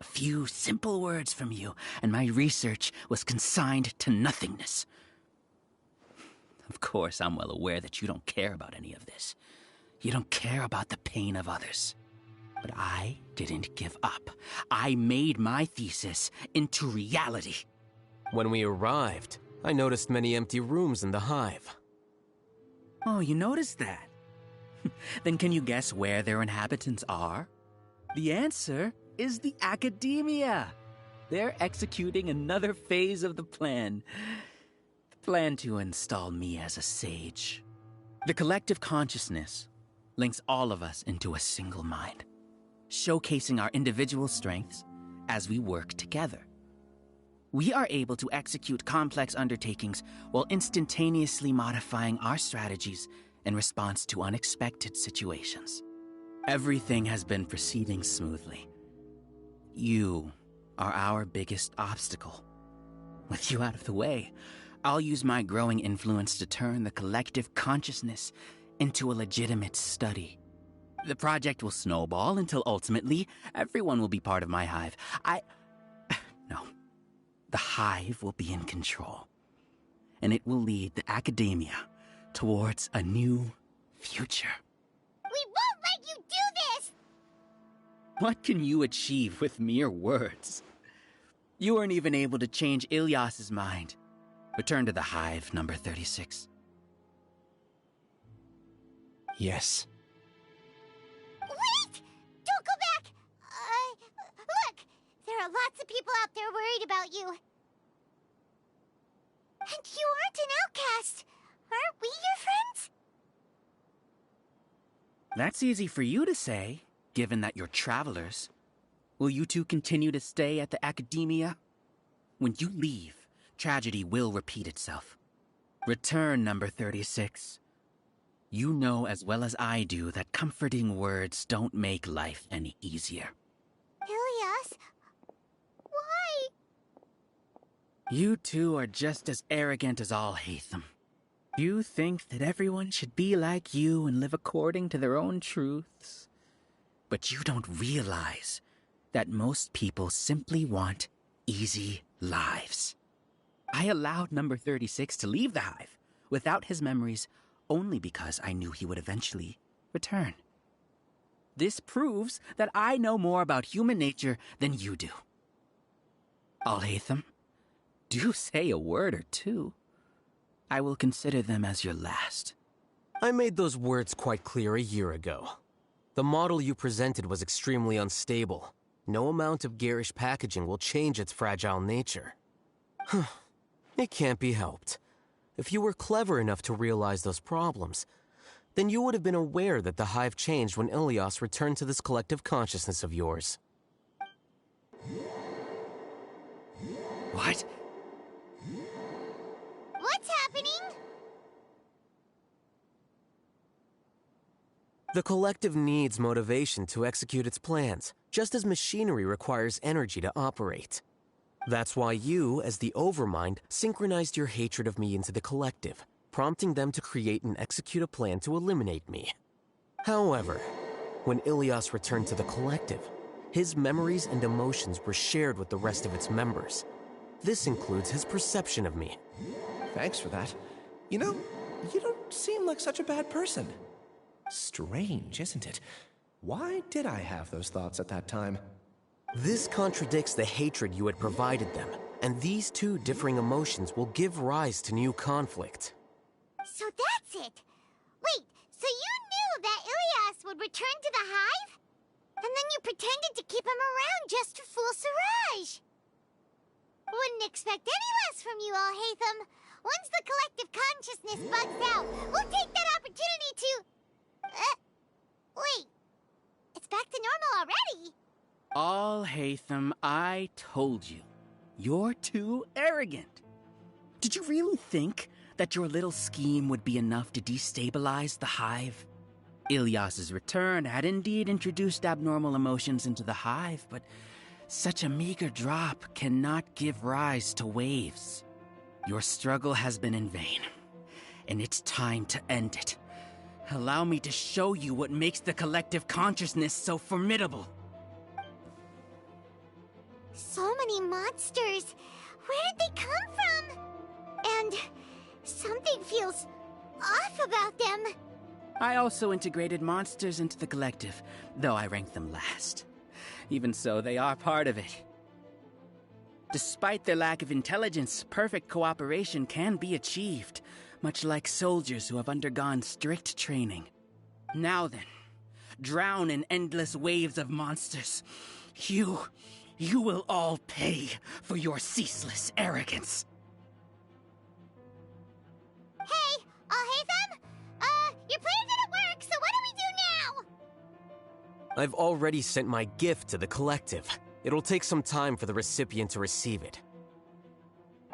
A few simple words from you, and my research was consigned to nothingness. Of course, I'm well aware that you don't care about any of this. You don't care about the pain of others. But I didn't give up. I made my thesis into reality. When we arrived, I noticed many empty rooms in the hive. Oh, you noticed that? Then can you guess where their inhabitants are? The answer is the academia. They're executing another phase of the plan. The plan to install me as a sage. The collective consciousness links all of us into a single mind, showcasing our individual strengths as we work together. We are able to execute complex undertakings while instantaneously modifying our strategies in response to unexpected situations. Everything has been proceeding smoothly. You are our biggest obstacle. With you out of the way, I'll use my growing influence to turn the collective consciousness into a legitimate study. The project will snowball until ultimately everyone will be part of my hive. No. The hive will be in control, and it will lead the academia towards a new future. We won't let you do this! What can you achieve with mere words? You weren't even able to change Ilyas's mind. Return to the hive, number 36. Yes. Wait! Don't go back! Look! There are lots of people out there worried about you. And you aren't an outcast. Aren't we your friends? That's easy for you to say, Given that you're travelers, will you two continue to stay at the academia? When you leave, tragedy will repeat itself. Return, number 36. You know as well as I do that comforting words don't make life any easier. Ilias? Why? You two are just as arrogant as Alhaitham. You think that everyone should be like you and live according to their own truths. But you don't realize that most people simply want easy lives. I allowed number 36 to leave the hive without his memories only because I knew he would eventually return. This proves that I know more about human nature than you do. Alhaitham, do say a word or two. I will consider them as your last. I made those words quite clear a year ago. The model you presented was extremely unstable. No amount of garish packaging will change its fragile nature. It can't be helped. If you were clever enough to realize those problems, then you would have been aware that the hive changed when Ilias returned to this collective consciousness of yours. What? What's happening? The collective needs motivation to execute its plans, just as machinery requires energy to operate. That's why you, as the Overmind, synchronized your hatred of me into the collective, prompting them to create and execute a plan to eliminate me. However, when Ilias returned to the collective, his memories and emotions were shared with the rest of its members. This includes his perception of me. Thanks for that. You know, you don't seem like such a bad person. Strange, isn't it? Why did I have those thoughts at that time? This contradicts the hatred you had provided them, and these two differing emotions will give rise to new conflict. So that's it. Wait, so you knew that Ilias would return to the hive? And then you pretended to keep him around just to fool Siraj. Wouldn't expect any less from you, Alhaitham. Once the collective consciousness bugs out, we'll take that opportunity to... wait. It's back to normal already. Alhaitham, I told you. You're too arrogant. Did you really think that your little scheme would be enough to destabilize the hive? Ilias's return had indeed introduced abnormal emotions into the hive, but such a meager drop cannot give rise to waves. Your struggle has been in vain, and it's time to end it. Allow me to show you what makes the collective consciousness so formidable. So many monsters. Where did they come from? And something feels off about them. I also integrated monsters into the collective, though I ranked them last. Even so, they are part of it. Despite their lack of intelligence, perfect cooperation can be achieved, much like soldiers who have undergone strict training. Now then, drown in endless waves of monsters. You will all pay for your ceaseless arrogance. Hey, Alhaitham? Your plan didn't work, so what do we do now? I've already sent my gift to the collective. It'll take some time for the recipient to receive it.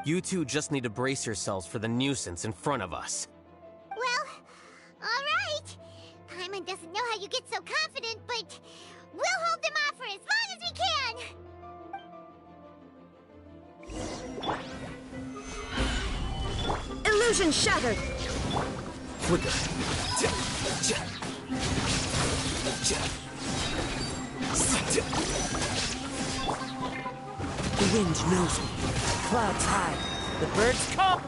You two just need to brace yourselves for the nuisance in front of us. Well, alright. Paimon doesn't know how you get so confident, but we'll hold them off for as long as we can. Illusion shattered! Quicker. The wind knows me. Clouds high. The birds come!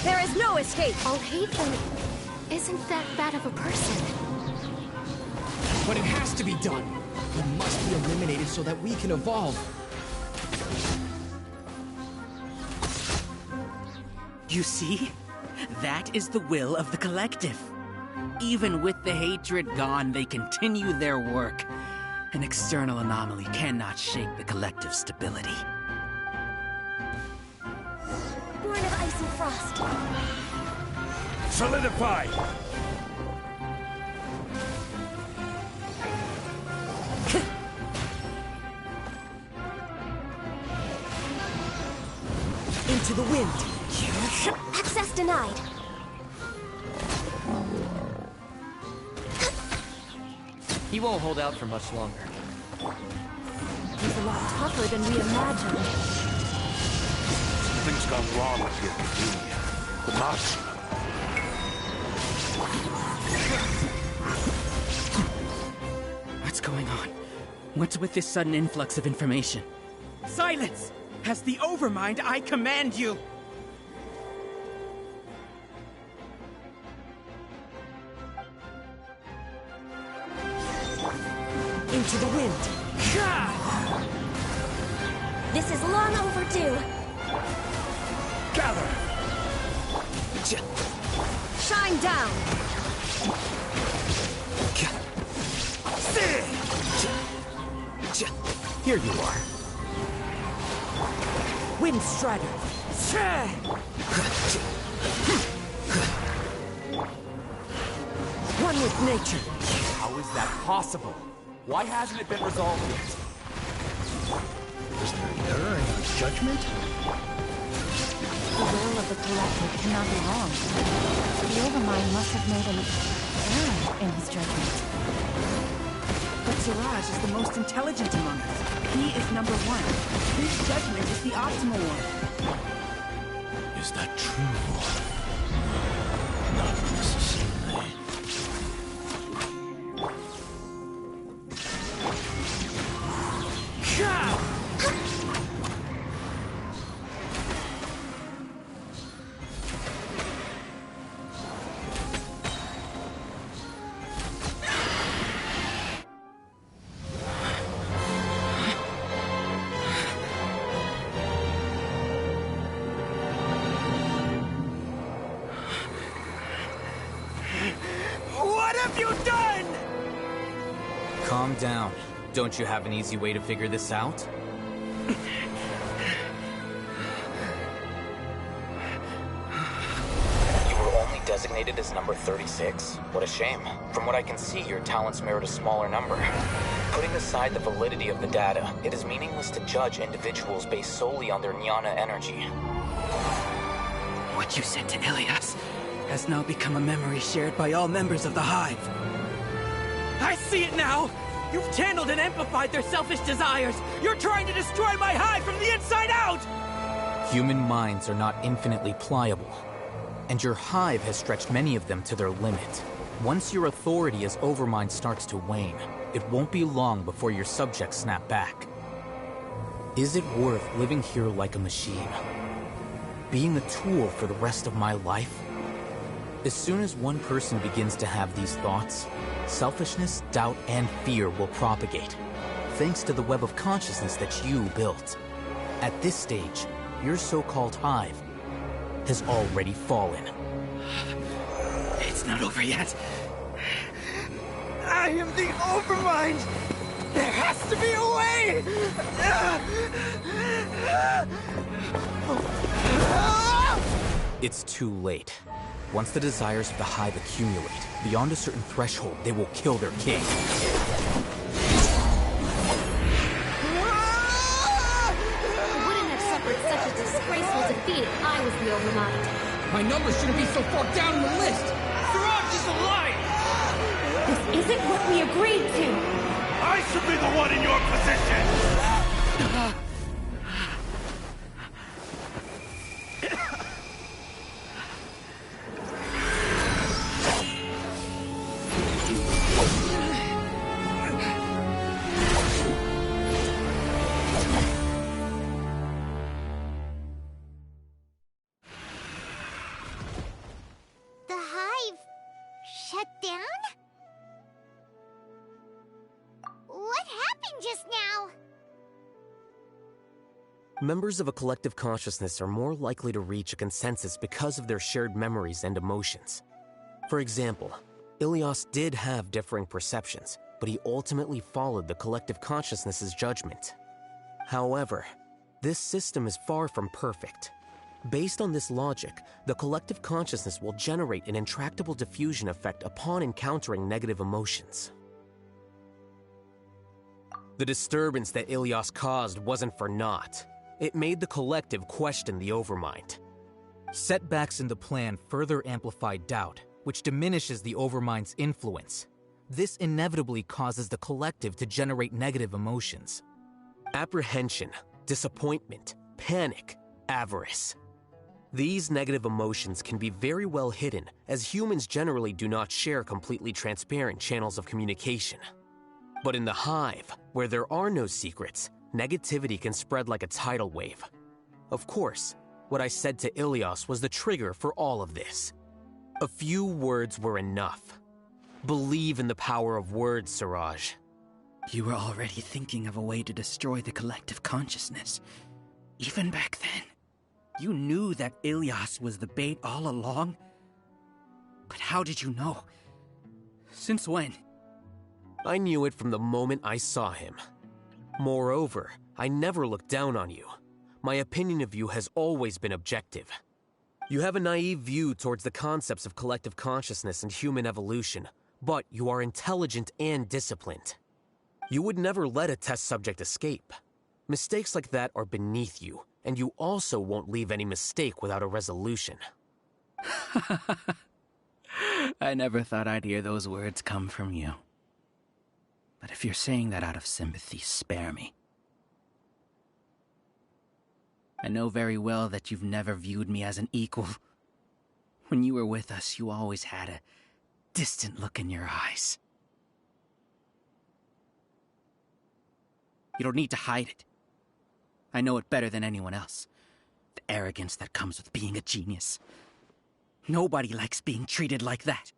There is no escape! Alhaitham isn't that bad of a person. But it has to be done. He must be eliminated so that we can evolve. You see? That is the will of the collective. Even with the hatred gone, they continue their work. An external anomaly cannot shake the collective stability. Born of ice and frost. Solidify! Into the wind. Access denied. He won't hold out for much longer. He's a lot tougher than we imagined. Something's gone wrong with the Academia. The Master. What's going on? What's with this sudden influx of information? Silence! As the Overmind, I command you! Into the wind. This is long overdue. Gather! Shine down! Here you are. Wind Strider. One with nature. How is that possible? Why hasn't it been resolved yet? Was there an error in your judgment? The will of the Collective cannot be wrong. The Overmind must have made an error in his judgment. But Siraj is the most intelligent among us. He is number one. His judgment is the optimal one. Is that true? Not necessarily. What have you done? Calm down. Don't you have an easy way to figure this out? You were only designated as number 36? What a shame. From what I can see, your talents merit a smaller number. Putting aside the validity of the data, it is meaningless to judge individuals based solely on their jnana energy. What you said to Ilias has now become a memory shared by all members of the Hive. I see it now! You've channeled and amplified their selfish desires! You're trying to destroy my hive from the inside out! Human minds are not infinitely pliable, and your hive has stretched many of them to their limit. Once your authority as Overmind starts to wane, it won't be long before your subjects snap back. Is it worth living here like a machine? Being a tool for the rest of my life? As soon as one person begins to have these thoughts, selfishness, doubt, and fear will propagate, thanks to the web of consciousness that you built. At this stage, your so-called hive has already fallen. It's not over yet. I am the Overmind! There has to be a way! It's too late. Once the desires of the hive accumulate, beyond a certain threshold, they will kill their king. I wouldn't have suffered such a disgraceful defeat if I was the Overmind. My numbers shouldn't be so far down in the list! Siraj is alive! This isn't what we agreed to! I should be the one in your position! The hive shut down? What happened just now? Members of a collective consciousness are more likely to reach a consensus because of their shared memories and emotions. For example, Ilias did have differing perceptions, but he ultimately followed the collective consciousness's judgment. However, this system is far from perfect. Based on this logic, the collective consciousness will generate an intractable diffusion effect upon encountering negative emotions. The disturbance that Ilias caused wasn't for naught. It made the collective question the Overmind. Setbacks in the plan further amplified doubt, which diminishes the Overmind's influence. This inevitably causes the collective to generate negative emotions. Apprehension, disappointment, panic, avarice. These negative emotions can be very well hidden, as humans generally do not share completely transparent channels of communication. But in the hive, where there are no secrets, negativity can spread like a tidal wave. Of course, what I said to Ilias was the trigger for all of this. A few words were enough. Believe in the power of words, Siraj. You were already thinking of a way to destroy the collective consciousness. Even back then, you knew that Ilias was the bait all along. But how did you know? Since when? I knew it from the moment I saw him. Moreover, I never looked down on you. My opinion of you has always been objective. You have a naive view towards the concepts of collective consciousness and human evolution, but you are intelligent and disciplined. You would never let a test subject escape. Mistakes like that are beneath you, and you also won't leave any mistake without a resolution. I never thought I'd hear those words come from you. But if you're saying that out of sympathy, spare me. I know very well that you've never viewed me as an equal. When you were with us, you always had a distant look in your eyes. You don't need to hide it. I know it better than anyone else. The arrogance that comes with being a genius. Nobody likes being treated like that.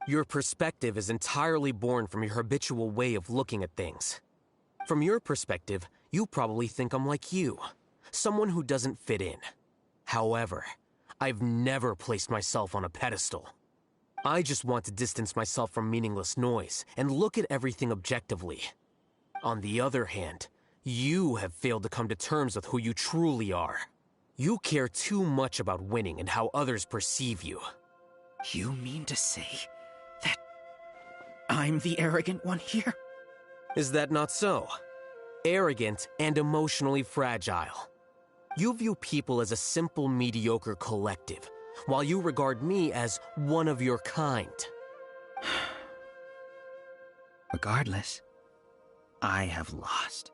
Your perspective is entirely born from your habitual way of looking at things. From your perspective, you probably think I'm like you, someone who doesn't fit in. However, I've never placed myself on a pedestal. I just want to distance myself from meaningless noise and look at everything objectively. On the other hand, you have failed to come to terms with who you truly are. You care too much about winning and how others perceive you. You mean to say that I'm the arrogant one here? Is that not so? Arrogant and emotionally fragile. You view people as a simple, mediocre collective, while you regard me as one of your kind. Regardless, I have lost.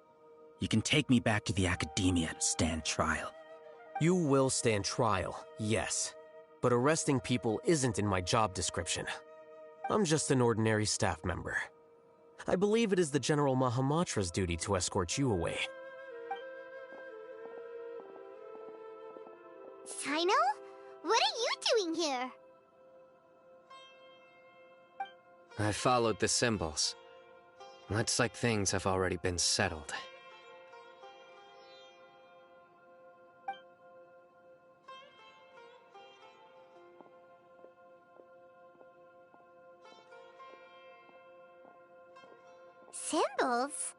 You can take me back to the academia and stand trial. You will stand trial, yes. But arresting people isn't in my job description. I'm just an ordinary staff member. I believe it is the General Mahamatra's duty to escort you away. Sino? What are you doing here? I followed the symbols. Looks like things have already been settled. Symbols?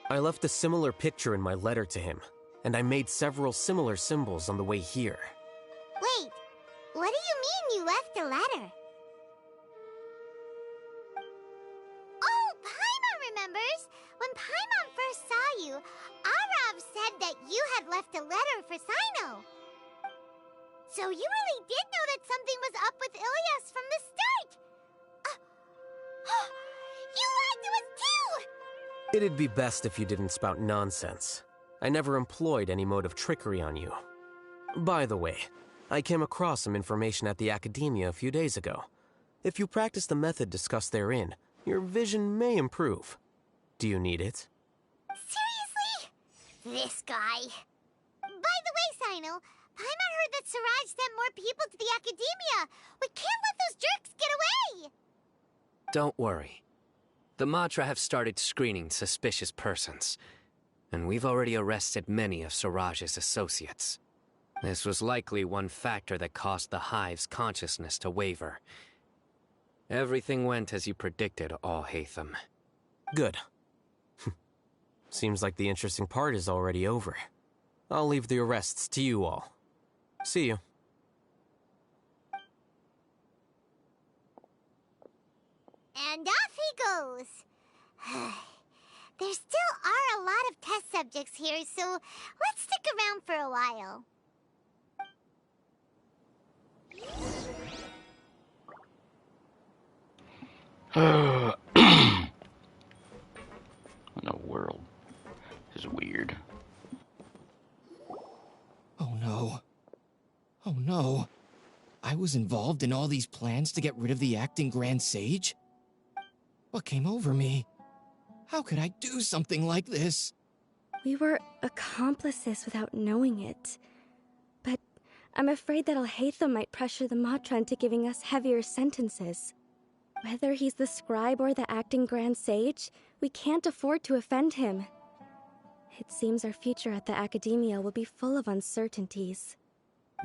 I left a similar picture in my letter to him, and I made several similar symbols on the way here. Wait, what do you mean you left a letter? Oh, Paimon remembers! When Paimon first saw you, Arav said that you had left a letter for Sino. So you really did know that something was up with Ilias from the start! You lied to us too! It'd be best if you didn't spout nonsense. I never employed any mode of trickery on you. By the way, I came across some information at the Academia a few days ago. If you practice the method discussed therein, your vision may improve. Do you need it? Seriously? This guy. By the way, Sino, Paimon heard that Siraj sent more people to the Academia. We can't let those jerks get away! Don't worry. The Matra have started screening suspicious persons, and we've already arrested many of Siraj's associates. This was likely one factor that caused the Hive's consciousness to waver. Everything went as you predicted, Alhaitham. Good. Seems like the interesting part is already over. I'll leave the arrests to you all. See you. And off he goes. There still are a lot of test subjects here, so let's stick around for a while. In the world. This is weird. Oh no. Oh no. I was involved in all these plans to get rid of the acting Grand Sage? What came over me? How could I do something like this? We were accomplices without knowing it. But I'm afraid that Alhaitham might pressure the Matra into giving us heavier sentences. Whether he's the scribe or the acting Grand Sage, we can't afford to offend him. It seems our future at the Academia will be full of uncertainties.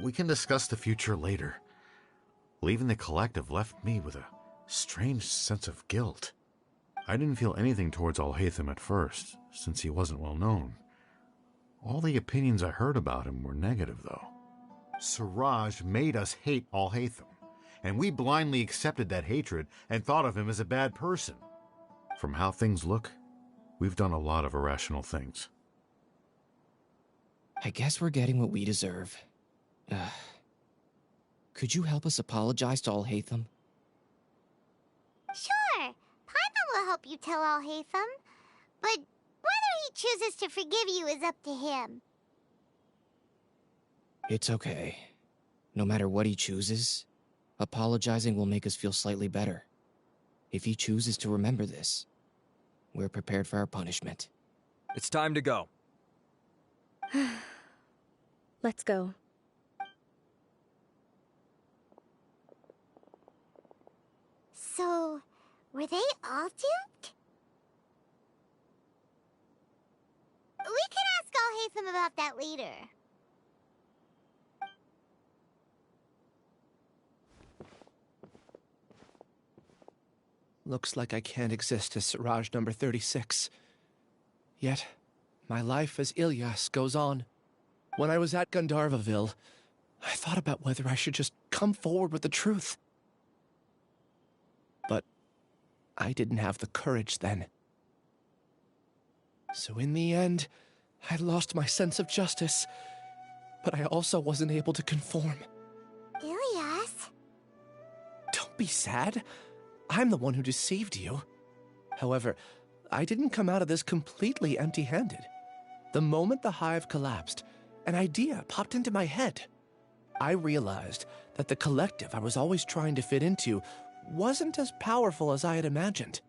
We can discuss the future later. Leaving the collective left me with a strange sense of guilt. I didn't feel anything towards Alhaitham at first, since he wasn't well known. All the opinions I heard about him were negative, though. Siraj made us hate Alhaitham, and we blindly accepted that hatred and thought of him as a bad person. From how things look, we've done a lot of irrational things. I guess we're getting what we deserve. Could you help us apologize to Alhaitham? Sure, Paimon will help you tell Alhaitham, but whether he chooses to forgive you is up to him. It's okay. No matter what he chooses, apologizing will make us feel slightly better. If he chooses to remember this, we're prepared for our punishment. It's time to go. Let's go. So, were they all duped? We can ask Alhaitham about that later. Looks like I can't exist as Siraj number 36. Yet, my life as Ilyas goes on. When I was at Gandharvaville, I thought about whether I should just come forward with the truth. But I didn't have the courage then. So in the end, I lost my sense of justice, but I also wasn't able to conform. Ilyas? Don't be sad. I'm the one who deceived you. However, I didn't come out of this completely empty-handed. The moment the hive collapsed, an idea popped into my head. I realized that the collective I was always trying to fit into wasn't as powerful as I had imagined.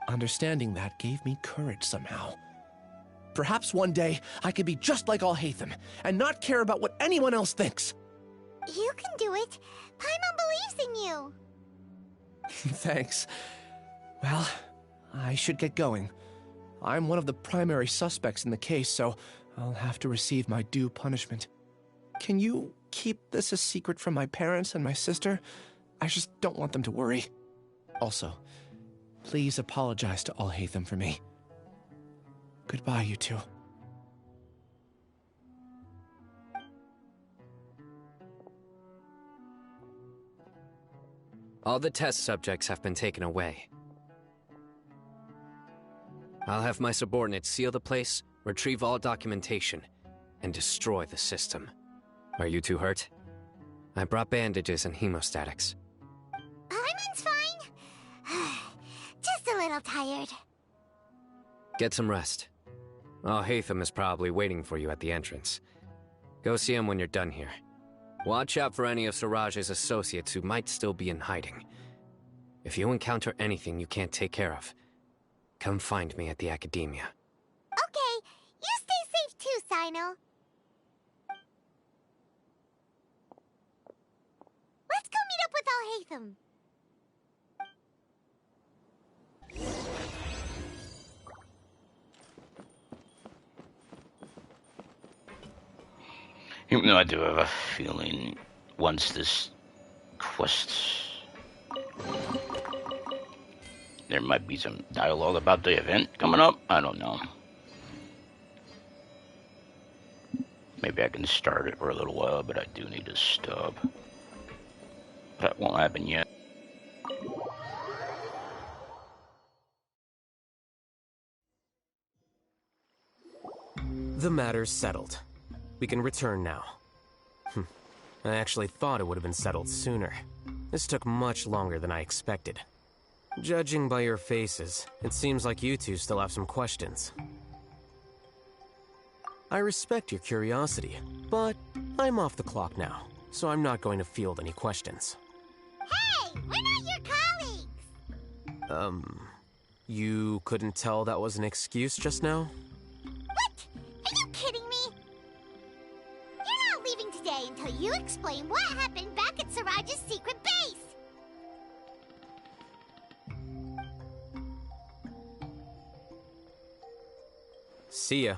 Understanding that gave me courage somehow. Perhaps one day I could be just like Alhaitham and not care about what anyone else thinks. You can do it. Paimon believes in you. Thanks. Well, I should get going. I'm one of the primary suspects in the case, so I'll have to receive my due punishment. Can you keep this a secret from my parents and my sister? I just don't want them to worry. Also, please apologize to Alhaitham for me. Goodbye, you two. All the test subjects have been taken away. I'll have my subordinates seal the place, retrieve all documentation, and destroy the system. Are you two hurt? I brought bandages and hemostatics. Paimon's fine. Just a little tired. Get some rest. Alhaitham is probably waiting for you at the entrance. Go see him when you're done here. Watch out for any of Siraj's associates who might still be in hiding. If you encounter anything you can't take care of, come find me at the Academia. Okay, you stay safe too, Sino. Let's go meet up with Alhaitham. Even though I do have a feeling once this quest, there might be some dialogue about the event coming up. I don't know. Maybe I can start it for a little while, but I do need to stop. That won't happen yet. matter's settled. We can return now. I actually thought it would have been settled sooner. This took much longer than I expected. Judging by your faces, it seems like you two still have some questions. I respect your curiosity, but I'm off the clock now, so I'm not going to field any questions. Hey, we're not your colleagues! You couldn't tell that was an excuse just now? What? Are you kidding me? You're not leaving today until you explain what happened back at Siraj's secret base! See ya.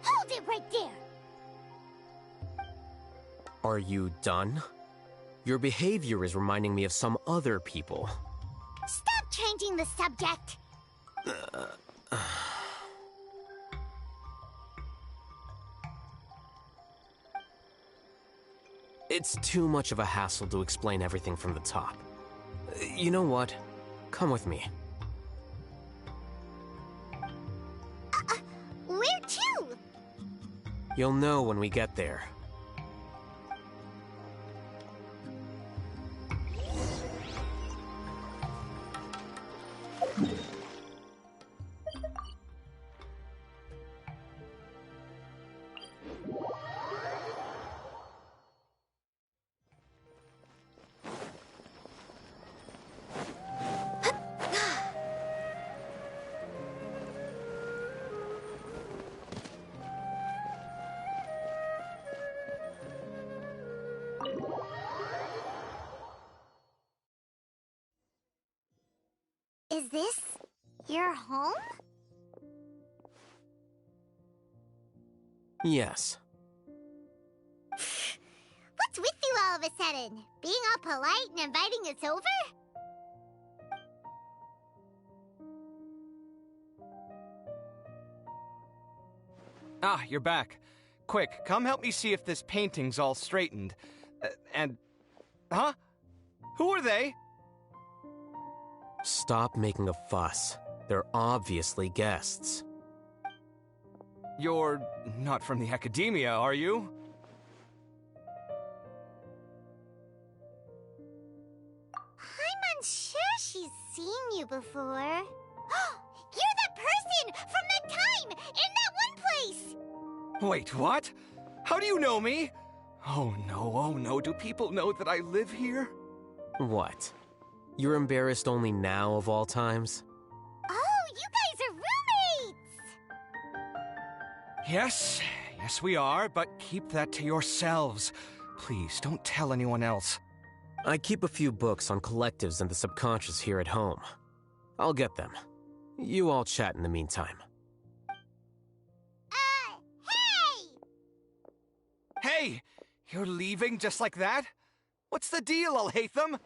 Hold it right there! Are you done? Your behavior is reminding me of some other people. Stop changing the subject! It's too much of a hassle to explain everything from the top. You know what? Come with me. Where to? You'll know when we get there. Is this your home? Yes. What's with you all of a sudden? Being all polite and inviting us over? Ah, you're back. Quick, come help me see if this painting's all straightened. Huh? Who are they? Stop making a fuss. They're obviously guests. You're not from the Academia, are you? I'm unsure she's seen you before. You're that person from that time in that one place! Wait, what? How do you know me? Oh no, do people know that I live here? What? You're embarrassed only now of all times? Oh, you guys are roommates! Yes, we are, but keep that to yourselves. Please, don't tell anyone else. I keep a few books on collectives and the subconscious here at home. I'll get them. You all chat in the meantime. Hey! Hey! You're leaving just like that? What's the deal, Alhaitham?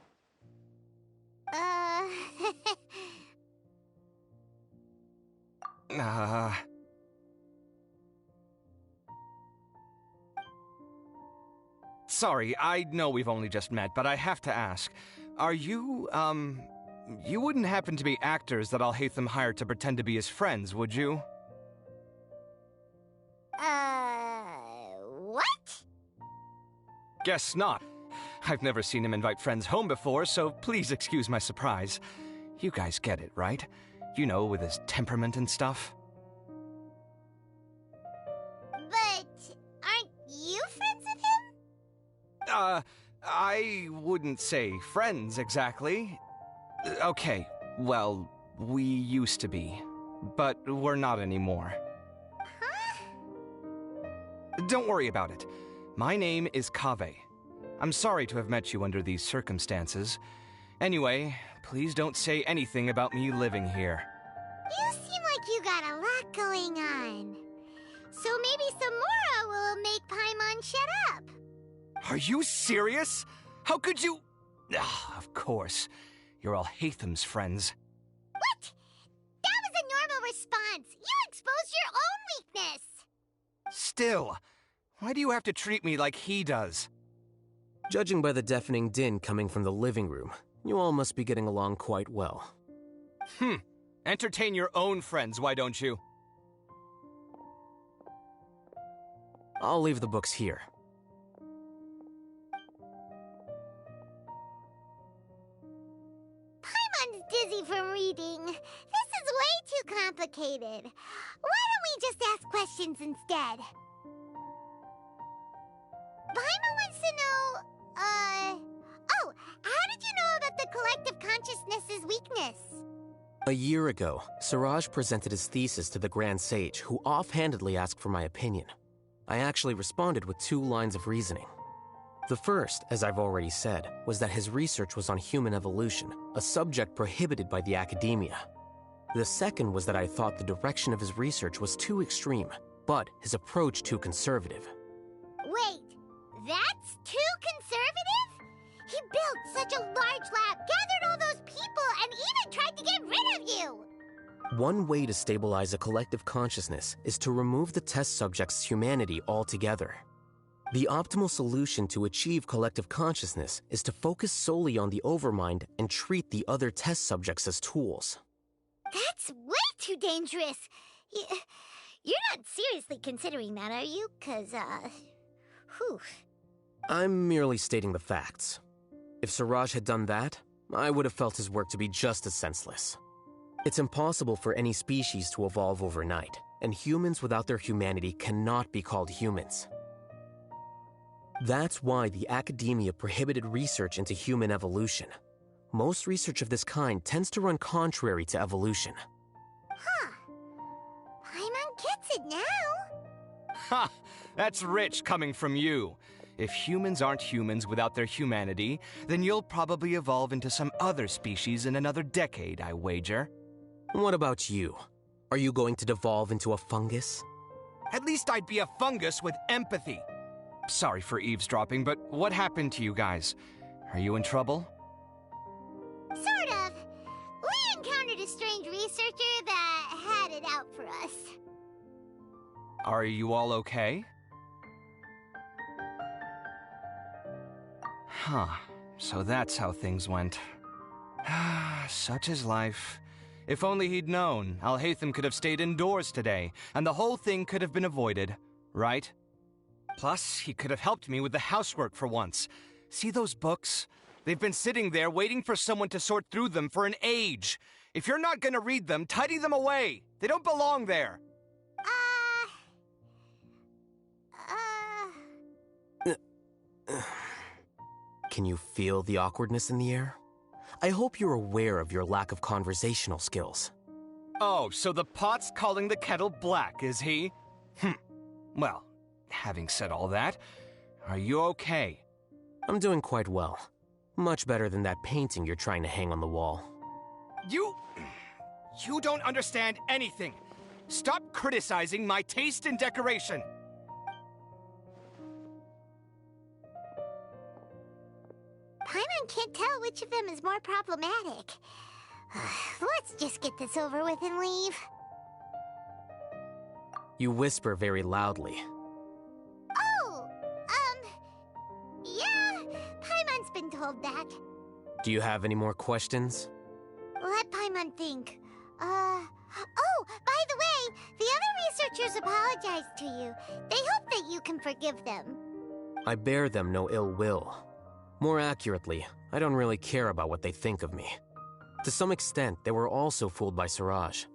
Sorry, I know we've only just met, but I have to ask. Are you, you wouldn't happen to be actors that Alhaitham hired to pretend to be his friends, would you? What? Guess not. I've never seen him invite friends home before, so please excuse my surprise. You guys get it, right? You know, with his temperament and stuff. But aren't you friends with him? I wouldn't say friends exactly. Okay, well, we used to be, but we're not anymore. Huh? Don't worry about it. My name is Kaveh. I'm sorry to have met you under these circumstances. Anyway, please don't say anything about me living here. You seem like you got a lot going on. So maybe Samora will make Paimon shut up. Are you serious? How could you... of course. You're Alhaitham's friends. What? That was a normal response. You exposed your own weakness. Still, why do you have to treat me like he does? Judging by the deafening din coming from the living room, you all must be getting along quite well. Entertain your own friends, why don't you? I'll leave the books here. Paimon's dizzy from reading. This is way too complicated. Why don't we just ask questions instead? Paimon wants to know, oh, how did you know about the collective consciousness's weakness? A year ago, Siraj presented his thesis to the Grand Sage, who offhandedly asked for my opinion. I actually responded with 2 lines of reasoning. The first, as I've already said, was that his research was on human evolution, a subject prohibited by the academia. The second was that I thought the direction of his research was too extreme, but his approach too conservative. Wait, that's too conservative? He built such a large lab, gathered all those people, and even tried to get rid of you! One way to stabilize a collective consciousness is to remove the test subject's humanity altogether. The optimal solution to achieve collective consciousness is to focus solely on the overmind and treat the other test subjects as tools. That's way too dangerous! You're not seriously considering that, are you? 'Cause, whew. I'm merely stating the facts. If Siraj had done that, I would have felt his work to be just as senseless. It's impossible for any species to evolve overnight, and humans without their humanity cannot be called humans. That's why the academia prohibited research into human evolution. Most research of this kind tends to run contrary to evolution. Huh. Paimon gets it now. Ha! That's rich coming from you. If humans aren't humans without their humanity, then you'll probably evolve into some other species in another decade, I wager. What about you? Are you going to devolve into a fungus? At least I'd be a fungus with empathy. Sorry for eavesdropping, but what happened to you guys? Are you in trouble? Sort of. We encountered a strange researcher that had it out for us. Are you all okay? Huh. So that's how things went. Such is life. If only he'd known, Alhaitham could have stayed indoors today, and the whole thing could have been avoided, right? Plus, he could have helped me with the housework for once. See those books? They've been sitting there waiting for someone to sort through them for an age. If you're not gonna read them, tidy them away. They don't belong there. Can you feel the awkwardness in the air? I hope you're aware of your lack of conversational skills. Oh, so the pot's calling the kettle black, is he? Well, having said all that, are you okay? I'm doing quite well. Much better than that painting you're trying to hang on the wall. You don't understand anything. Stop criticizing my taste in decoration. Paimon can't tell which of them is more problematic. Let's just get this over with and leave. You whisper very loudly. Oh, yeah, Paimon's been told that. Do you have any more questions? Let Paimon think. Oh, by the way, the other researchers apologized to you. They hope that you can forgive them. I bear them no ill will. More accurately, I don't really care about what they think of me. To some extent, they were also fooled by Siraj.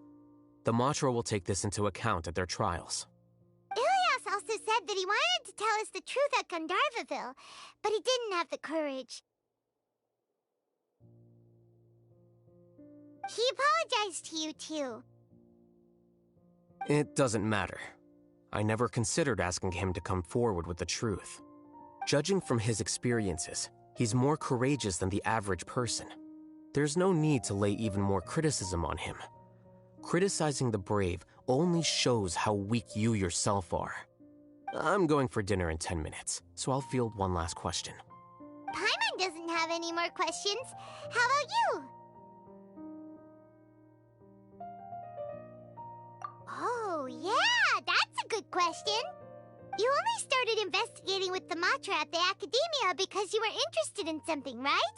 The Matra will take this into account at their trials. Ilias also said that he wanted to tell us the truth at Gandharvaville, but he didn't have the courage. He apologized to you, too. It doesn't matter. I never considered asking him to come forward with the truth. Judging from his experiences, he's more courageous than the average person. There's no need to lay even more criticism on him. Criticizing the brave only shows how weak you yourself are. I'm going for dinner in 10 minutes, so I'll field one last question. Paimon doesn't have any more questions. How about you? Oh, yeah, that's a good question. You only started investigating with the Matra at the Academia because you were interested in something, right?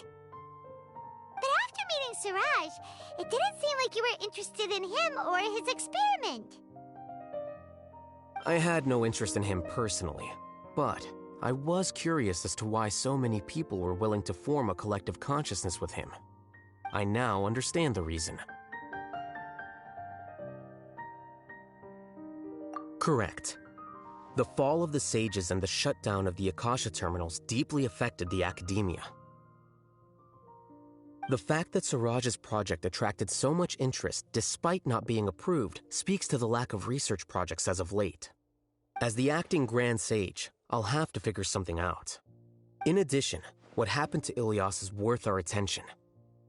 But after meeting Siraj, it didn't seem like you were interested in him or his experiment. I had no interest in him personally, but I was curious as to why so many people were willing to form a collective consciousness with him. I now understand the reason. Correct. The fall of the Sages and the shutdown of the Akasha terminals deeply affected the academia. The fact that Siraj's project attracted so much interest despite not being approved speaks to the lack of research projects as of late. As the acting Grand Sage, I'll have to figure something out. In addition, what happened to Ilias is worth our attention.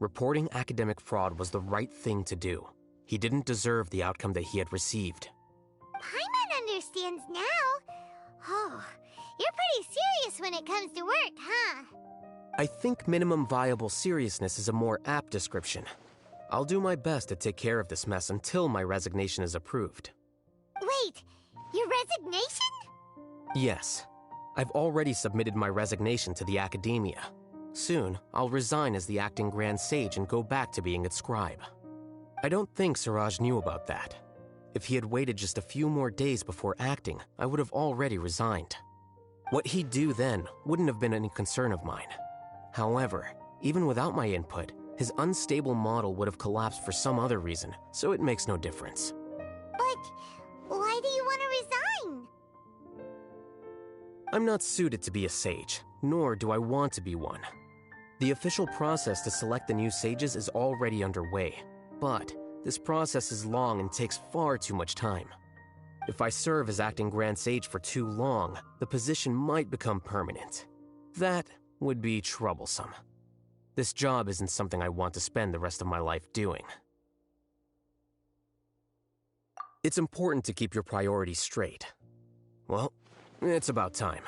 Reporting academic fraud was the right thing to do. He didn't deserve the outcome that he had received. Paimon understands now. Oh, you're pretty serious when it comes to work, huh? I think minimum viable seriousness is a more apt description. I'll do my best to take care of this mess until my resignation is approved. Wait, your resignation? Yes. I've already submitted my resignation to the academia. Soon, I'll resign as the acting Grand Sage and go back to being its scribe. I don't think Siraj knew about that. If he had waited just a few more days before acting, I would have already resigned. What he'd do then wouldn't have been any concern of mine. However, even without my input, his unstable model would have collapsed for some other reason, so it makes no difference. But why do you want to resign? I'm not suited to be a sage, nor do I want to be one. The official process to select the new sages is already underway, but this process is long and takes far too much time. If I serve as acting Grand Sage for too long, the position might become permanent. That would be troublesome. This job isn't something I want to spend the rest of my life doing. It's important to keep your priorities straight. Well, it's about time.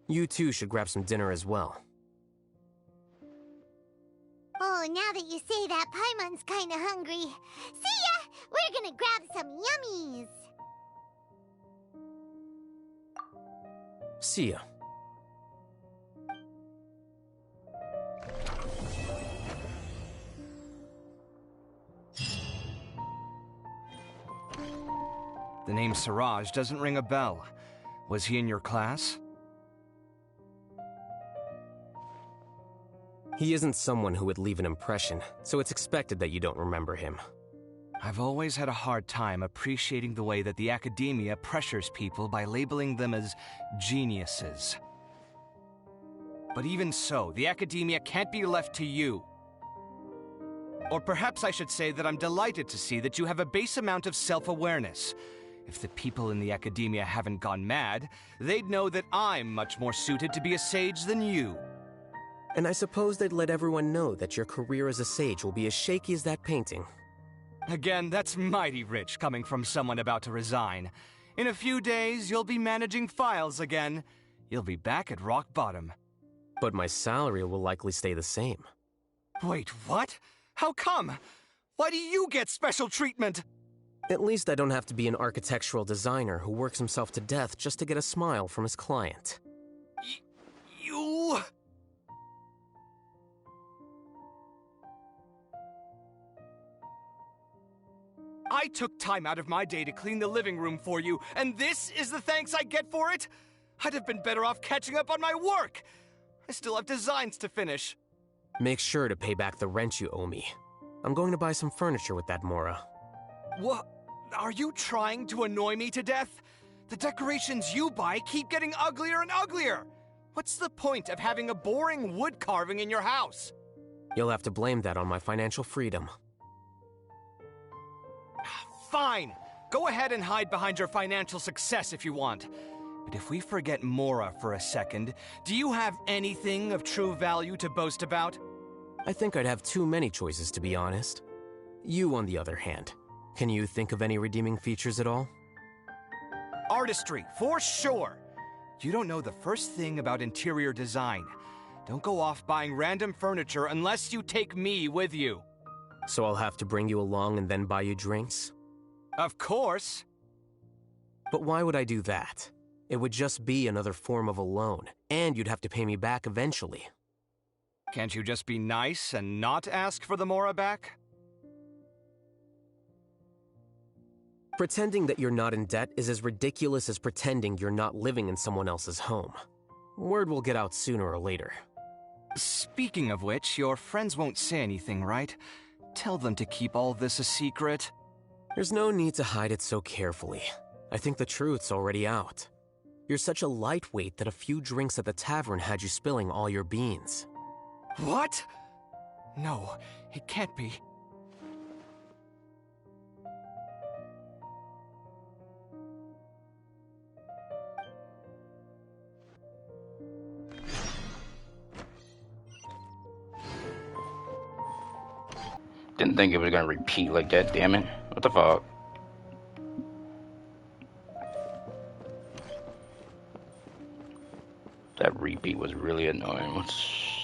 You two should grab some dinner as well. Oh, now that you say that, Paimon's kinda hungry. See ya! We're gonna grab some yummies! See ya. The name Siraj doesn't ring a bell. Was he in your class? He isn't someone who would leave an impression, so it's expected that you don't remember him. I've always had a hard time appreciating the way that the academia pressures people by labeling them as geniuses. But even so, the academia can't be left to you. Or perhaps I should say that I'm delighted to see that you have a base amount of self-awareness. If the people in the academia haven't gone mad, they'd know that I'm much more suited to be a sage than you. And I suppose they'd let everyone know that your career as a sage will be as shaky as that painting. Again, that's mighty rich coming from someone about to resign. In a few days, you'll be managing files again. You'll be back at rock bottom. But my salary will likely stay the same. Wait, what? How come? Why do you get special treatment? At least I don't have to be an architectural designer who works himself to death just to get a smile from his client. You... I took time out of my day to clean the living room for you, and this is the thanks I get for it? I'd have been better off catching up on my work. I still have designs to finish. Make sure to pay back the rent you owe me. I'm going to buy some furniture with that Mora. What? Are you trying to annoy me to death? The decorations you buy keep getting uglier and uglier. What's the point of having a boring wood carving in your house? You'll have to blame that on my financial freedom. Fine. Go ahead and hide behind your financial success if you want. But if we forget Mora for a second, do you have anything of true value to boast about? I think I'd have too many choices, to be honest. You, on the other hand, can you think of any redeeming features at all? Artistry, for sure. You don't know the first thing about interior design. Don't go off buying random furniture unless you take me with you. So I'll have to bring you along and then buy you drinks? Of course. But why would I do that? It would just be another form of a loan, and you'd have to pay me back eventually. Can't you just be nice and not ask for the Mora back? Pretending that you're not in debt is as ridiculous as pretending you're not living in someone else's home. Word will get out sooner or later. Speaking of which, your friends won't say anything, right? Tell them to keep all this a secret. There's no need to hide it so carefully. I think the truth's already out. You're such a lightweight that a few drinks at the tavern had you spilling all your beans. What? No, it can't be. Didn't think it was gonna repeat like that, damn it. What the fuck? That repeat was really annoying. What's